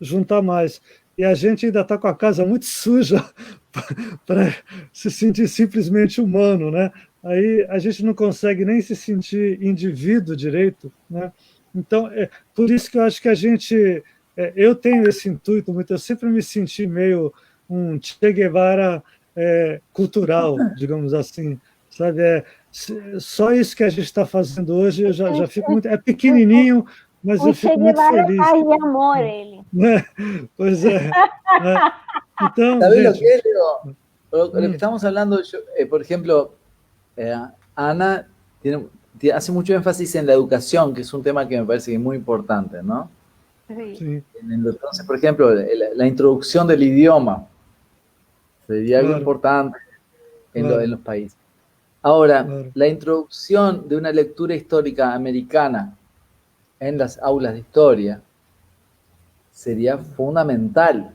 juntar mais. E a gente ainda está com a casa muito suja para se sentir simplesmente humano, né? Aí a gente não consegue nem se sentir indivíduo direito, né? Então, por isso que eu acho que a gente... eu tenho esse intuito muito, eu sempre me senti meio um Che Guevara cultural, digamos assim, sabe? Só isso que a gente está fazendo hoje, eu já fico muito... É pequenininho, mas eu O Che fico muito Guevara feliz. paz e amor, ele. Né? Pois é. Né? Então, ¿Sabes lo gente, que es, Leo? Lo que estamos hablando, por ejemplo, Ana hace mucho énfasis en la educación, que es un tema que me parece que es muy importante, ¿no? Sí. sim, Entonces, por ejemplo, la introducción del idioma sería algo Claro. importante Claro. en los países. Ahora, Claro. la introducción de una lectura histórica americana en las aulas de historia sería fundamental.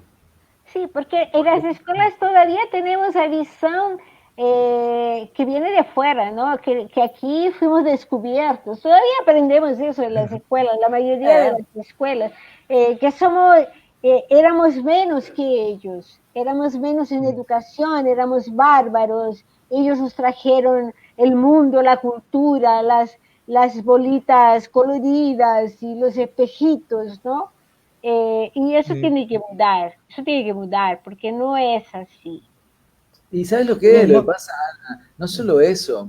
Sí, porque en las escuelas todavía tenemos la visión que viene de afuera, ¿no? Que aquí fuimos descubiertos. Todavía aprendemos eso en las escuelas, la mayoría de las escuelas, que éramos menos que ellos, éramos menos en educación, éramos bárbaros. Ellos nos trajeron el mundo, la cultura, las bolitas coloridas y los espejitos, ¿no? Y eso Sí. tiene que mudar, porque no es así. ¿Y sabes lo que es? No, Lo que pasa, Ana, no solo eso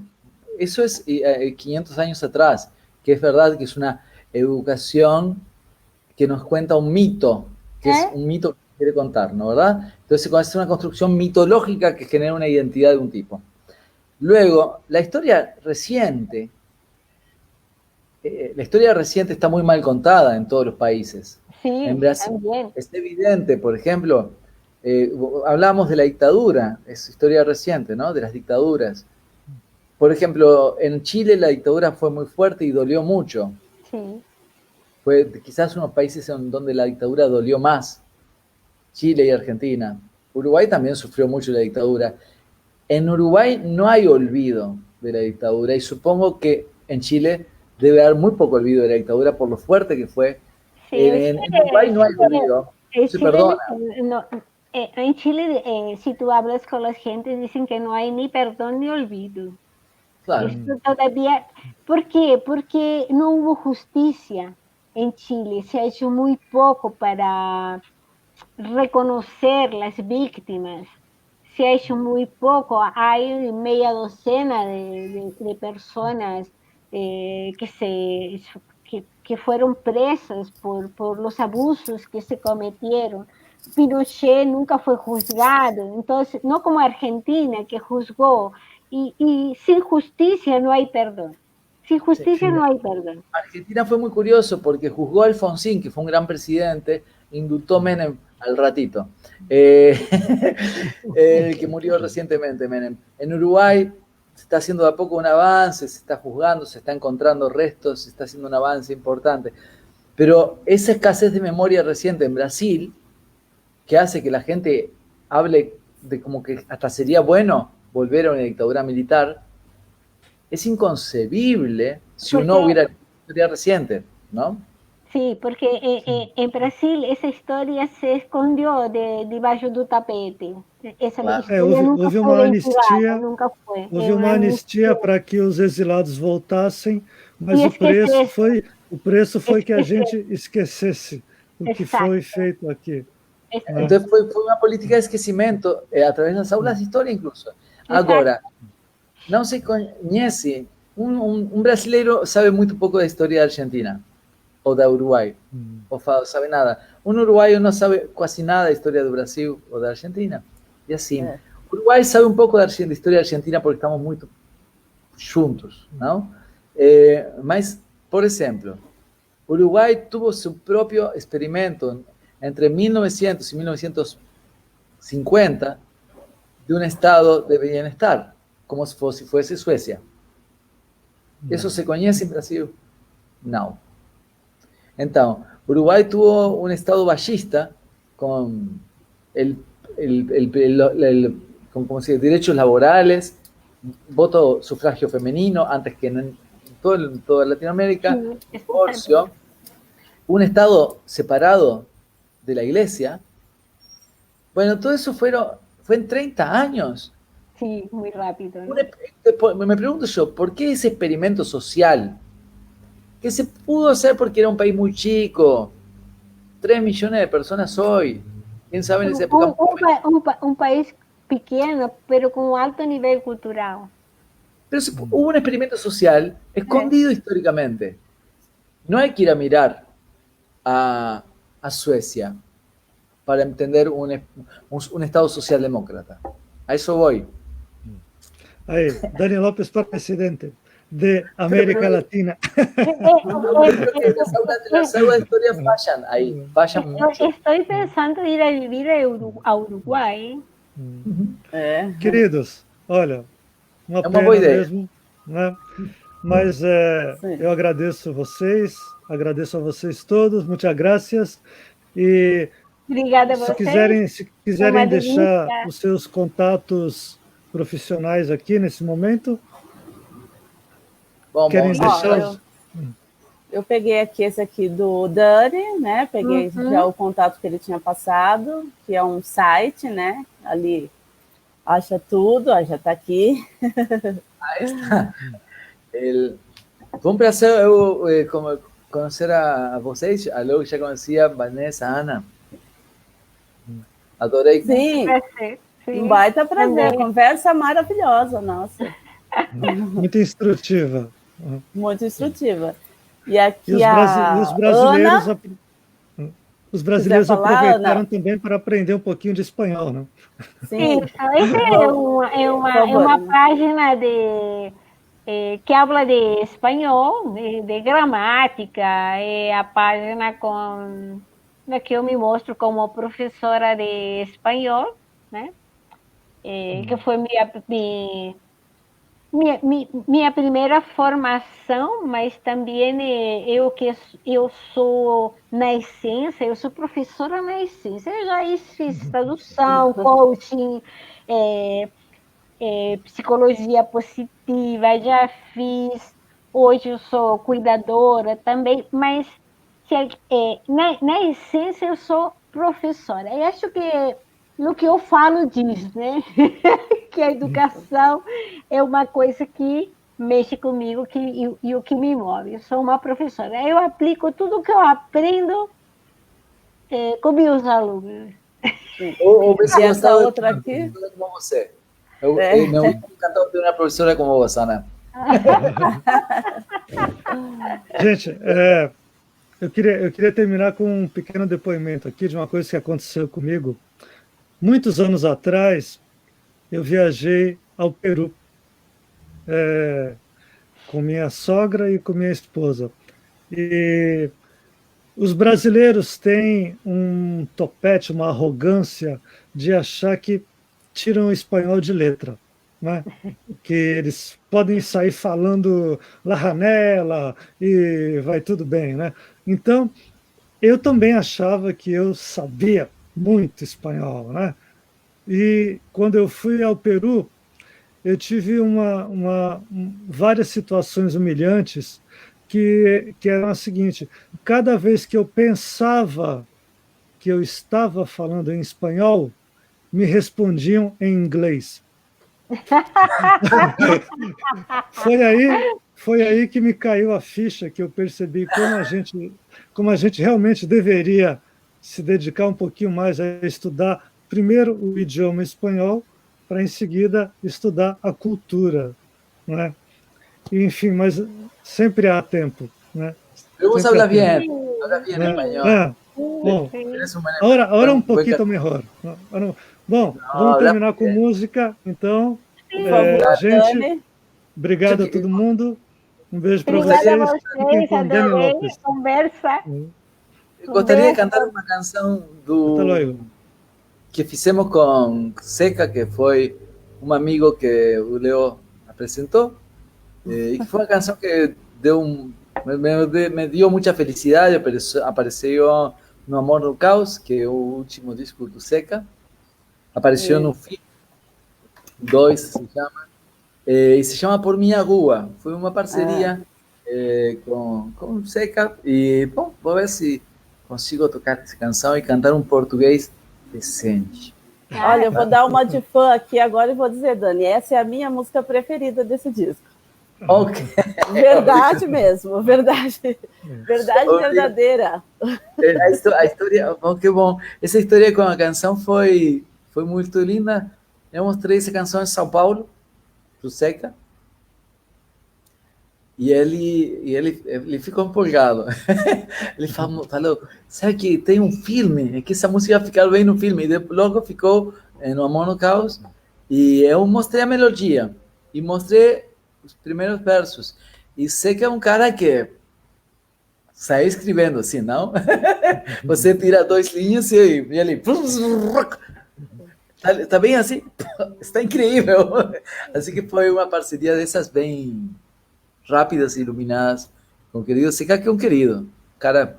es 500 años atrás, que es verdad que es una educación que nos cuenta un mito, que es un mito que quiere contar, ¿no? ¿Verdad? Entonces es una construcción mitológica que genera una identidad de un tipo. Luego, la historia reciente está muy mal contada en todos los países. Sí, En Brasil también. es evidente, por ejemplo, hablamos de la dictadura, es historia reciente, ¿no? De las dictaduras. Por ejemplo, en Chile la dictadura fue muy fuerte y dolió mucho. Sí. Fue quizás unos países en donde la dictadura dolió más, Chile y Argentina. Uruguay también sufrió mucho la dictadura. En Uruguay no hay olvido de la dictadura y supongo que en Chile debe haber muy poco olvido de la dictadura por lo fuerte que fue. Sí, En Uruguay no hay olvido. En Se Chile, perdona. en Chile, si tú hablas con la gente, dicen que no hay ni perdón ni olvido. Claro. Esto todavía, ¿por qué? Porque no hubo justicia en Chile. Se ha hecho muy poco para reconocer las víctimas. Se ha hecho muy poco. Hay media docena de personas que fueron presas por los abusos que se cometieron. Pinochet nunca fue juzgado, entonces, no como Argentina, que juzgó, y sin justicia no hay perdón. Sin justicia no hay perdón. Argentina fue muy curioso porque juzgó a Alfonsín, que fue un gran presidente, indultó Menem al ratito, el que murió recientemente, Menem. En Uruguay se está haciendo de a poco un avance, se está juzgando, se está encontrando restos, se está haciendo un avance importante. Pero esa escasez de memoria reciente en Brasil, que hace que la gente hable de como que hasta sería bueno volver a una dictadura militar, es inconcebible si uno Porque- hubiera historia reciente, ¿no? Sí, porque en Brasil essa história se escondió debaixo do tapete. Essa Claro. história nunca Houve foi uma ventilada, anistia, nunca foi. houve uma anistia para que os exilados voltassem, mas E o preço foi que a esquecer. gente esquecesse o que Exato. foi feito aqui. Entonces fue una política de esquecimiento a través de las aulas de historia incluso. Ahora, no se conoce, un brasileiro sabe muy poco de historia de Argentina o de Uruguay, o sabe nada. Un uruguayo no sabe casi nada de historia de Brasil o de Argentina. Y así. Uruguay sabe un poco de historia de Argentina porque estamos muy juntos, ¿no? Mas, por ejemplo, Uruguay tuvo su propio experimento entre 1900 y 1950 de un estado de bienestar, como si fuese Suecia. ¿Eso se conoce en Brasil? No. Entonces, Uruguay tuvo un estado ballista con ¿cómo se dice? Derechos laborales, voto sufragio femenino, antes que en toda Latinoamérica, divorcio, un estado separado de la iglesia. Bueno, todo eso fue en 30 años. Sí, muy rápido. ¿no? Me pregunto yo, ¿por qué ese experimento social? Que se pudo hacer porque era un país muy chico, 3 millones de personas hoy. ¿Quién sabe en esa época? Un país pequeño, pero con alto nivel cultural. Pero hubo un experimento social escondido históricamente. No hay que ir a mirar a Suecia para entender un Estado socialdemócrata. A eso voy. Aí, Dani Lopes para presidente de América Latina. Las aulas de historia fallan ahí, fallan mucho. Estoy pensando en ir a vivir a Uruguay. Queridos, olha, uma uma pena boa ideia. mesmo, né? Mas eu agradeço a vocês todos, muitas graças. E Obrigada a se vocês. quiserem deixar os seus contatos profissionais aqui nesse momento, querem deixar? Eu peguei aqui esse aqui do Dani, né? Peguei já o contato que ele tinha passado, que é um site, né? Ali acha tudo, já está aqui. Ahí está. Fue un placer conocer a vocês, a luego ya conocía Vanessa, Ana. Adorei. Sim, um baita prazer, conversa maravilhosa, nossa. Muito instrutiva. Muito instrutiva. E aqui os brasileiros aproveitaram também para aprender um pouquinho de espanhol, né? Sim. Essa é uma página que habla de espanhol, de gramática, é a página na que eu me mostro como professora de espanhol, né? Que foi minha primeira formação, mas também eu sou na essência, eu sou professora na essência. Eu já fiz tradução, coaching, psicologia positiva, já fiz. Hoje eu sou cuidadora também, mas na essência eu sou professora. Eu acho que no que eu falo diz, né? Que a educação é uma coisa que mexe comigo e o que me move. Eu sou uma professora. Eu aplico tudo que eu aprendo com meus alunos. Ou e essa outra aqui? Como você. Me encantado ter uma professora como você, Ana. Gente, eu queria terminar com um pequeno depoimento aqui de uma coisa que aconteceu comigo. Muitos anos atrás, eu viajei ao Peru com minha sogra e com minha esposa. E os brasileiros têm um topete, uma arrogância de achar que tiram o espanhol de letra, né? Que eles podem sair falando la janela e vai tudo bem, né? Então, eu também achava que eu sabia muito espanhol, né? E quando eu fui ao Peru, eu tive várias situações humilhantes que eram a seguinte: cada vez que eu pensava que eu estava falando em espanhol, me respondiam em inglês. Foi aí que me caiu a ficha, que eu percebi como a gente realmente deveria se dedicar um pouquinho mais a estudar primeiro o idioma espanhol, para em seguida estudar a cultura, não é? Enfim, mas sempre há tempo, né? Pero vos Sempre há hablas tempo. bien, hablas bien É, español. é. Bom, Eres un buen ahora um buen pouquinho melhor. Bom, vamos habla terminar com bien. música, então. Por favor, Gente, Dani. obrigado a todo mundo. Um beijo para Obrigada a vocês. Fiquem vocês, com Dani adorei Lopes. a conversa. Gostaria de cantar uma canção Até logo. que fizemos com Seca, que foi um amigo que o Leo apresentou, e que foi uma canção que me dio muita felicidade. Apareceu no Amor no Caos, que é o último disco do Seca. Apareceu no filme 2, se chama, e se chama Por Minha Rua. Foi uma parceria com Seca, e bom, vou ver se consigo tocar essa canção e cantar um português decente. Olha, eu vou dar uma de fã aqui agora e vou dizer, Dani, essa é a minha música preferida desse disco. Ok. Verdade mesmo, verdade verdadeira. A história, bom, que bom. Essa história com a canção foi muito linda. Eu mostrei essa canção em São Paulo, pro Seca, e ele ficou empolgado. Ele falou, sabe que tem um filme, é que essa música vai ficar bem no filme. E logo ficou no Amor no Caos, e eu mostrei a melodia, e mostrei os primeiros versos. E Seca é um cara que sai escrevendo assim, não? Você tira 2 linhas e ele... Tá bem assim? Está incrível! Assim que foi uma parceria dessas bem rápidas e iluminadas com o querido Seca, que é um querido. Cara,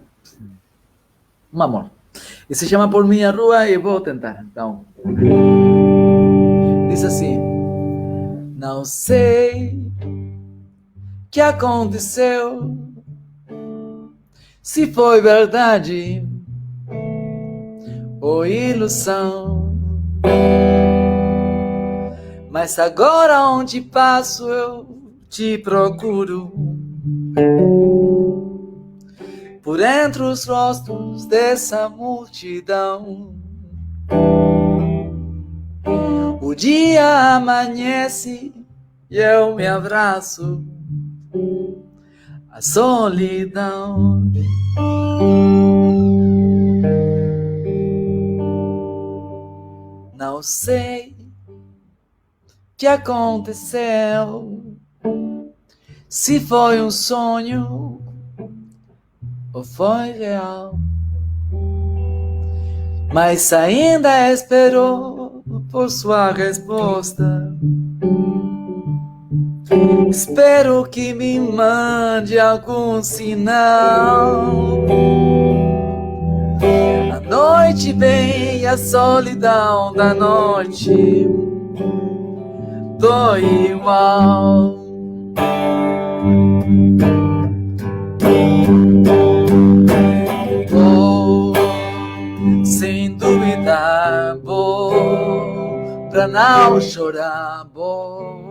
um amor. E se chama Por Minha Rua, e vou tentar. Então, diz assim: não sei o que aconteceu, se foi verdade ou ilusão, mas agora onde passo eu te procuro, por entre os rostos dessa multidão. O dia amanhece e eu me abraço a solidão. Não sei o que aconteceu, se foi um sonho ou foi real, mas ainda espero por sua resposta. Espero que me mande algum sinal. A noite vem, a solidão da noite, tô igual. Vou, sem dúvida, vou, pra não chorar, vou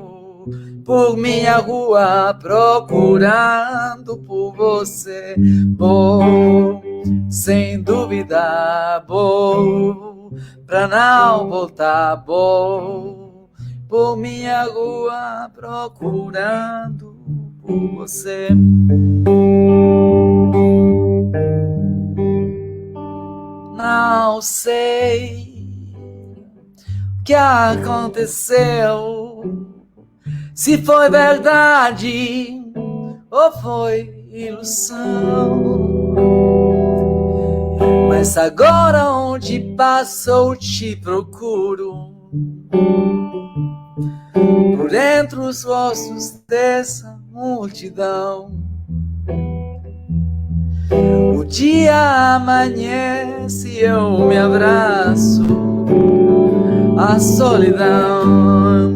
por minha rua procurando por você. Vou, sem dúvida, vou, pra não voltar, vou por minha rua procurando por você. Não sei o que aconteceu, se foi verdade ou foi ilusão, mas agora onde passo eu te procuro, por entre os rostos dessa multidão. O dia amanhece e eu me abraço a solidão.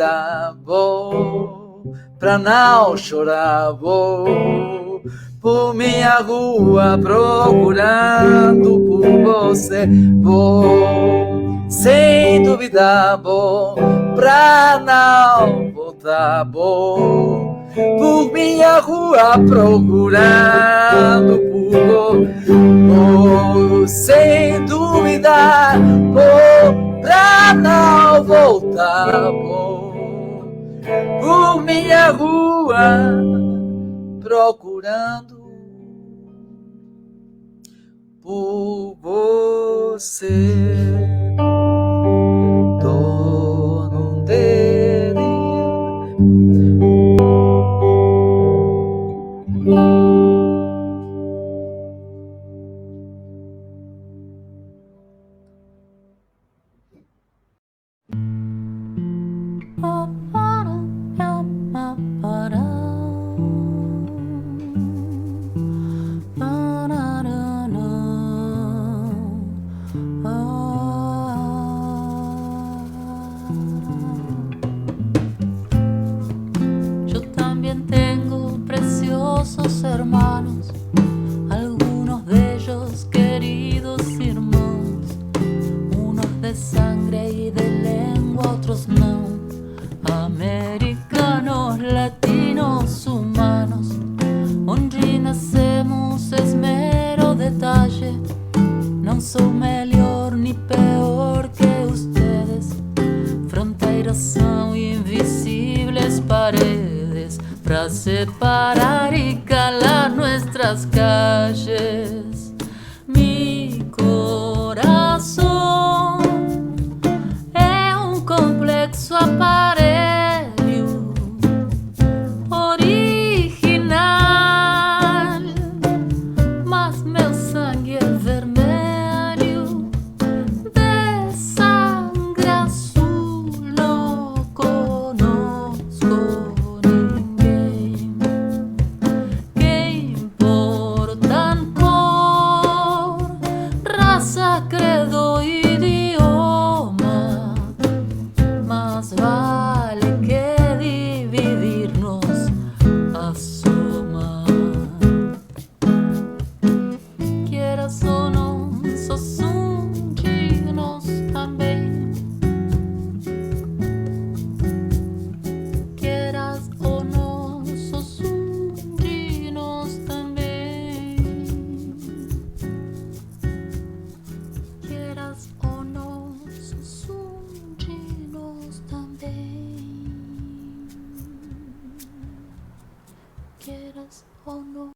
vida, vou pra não chorar, vou por minha rua procurando por você, vou sem dúvida, vou pra não voltar, vou por minha rua procurando por você, vou sem dúvida, vou pra não voltar, vou por minha rua procurando por você. Tô num delírio. Yo también tengo preciosos hermanos, algunos de ellos queridos irmãos, unos de sangre y de lengua, otros no, americanos, latinos, humanos, onde nascemos esmero detalle, não sou melhor ni peor que ustedes, fronteiras são invisíveis paredes para separar y calar nuestras calles. Mi corazón es un complexo aparelho original, mas meu sangue é vermelho, de sangre azul não conosco ninguém. Que importam cor, raça, credo, idioma, mas vale que dividirnos asoma. Quieras o no, sos dignos também. Quieras o no, sos dignos também. Quieras o no, sos dignos também. Quieras o no.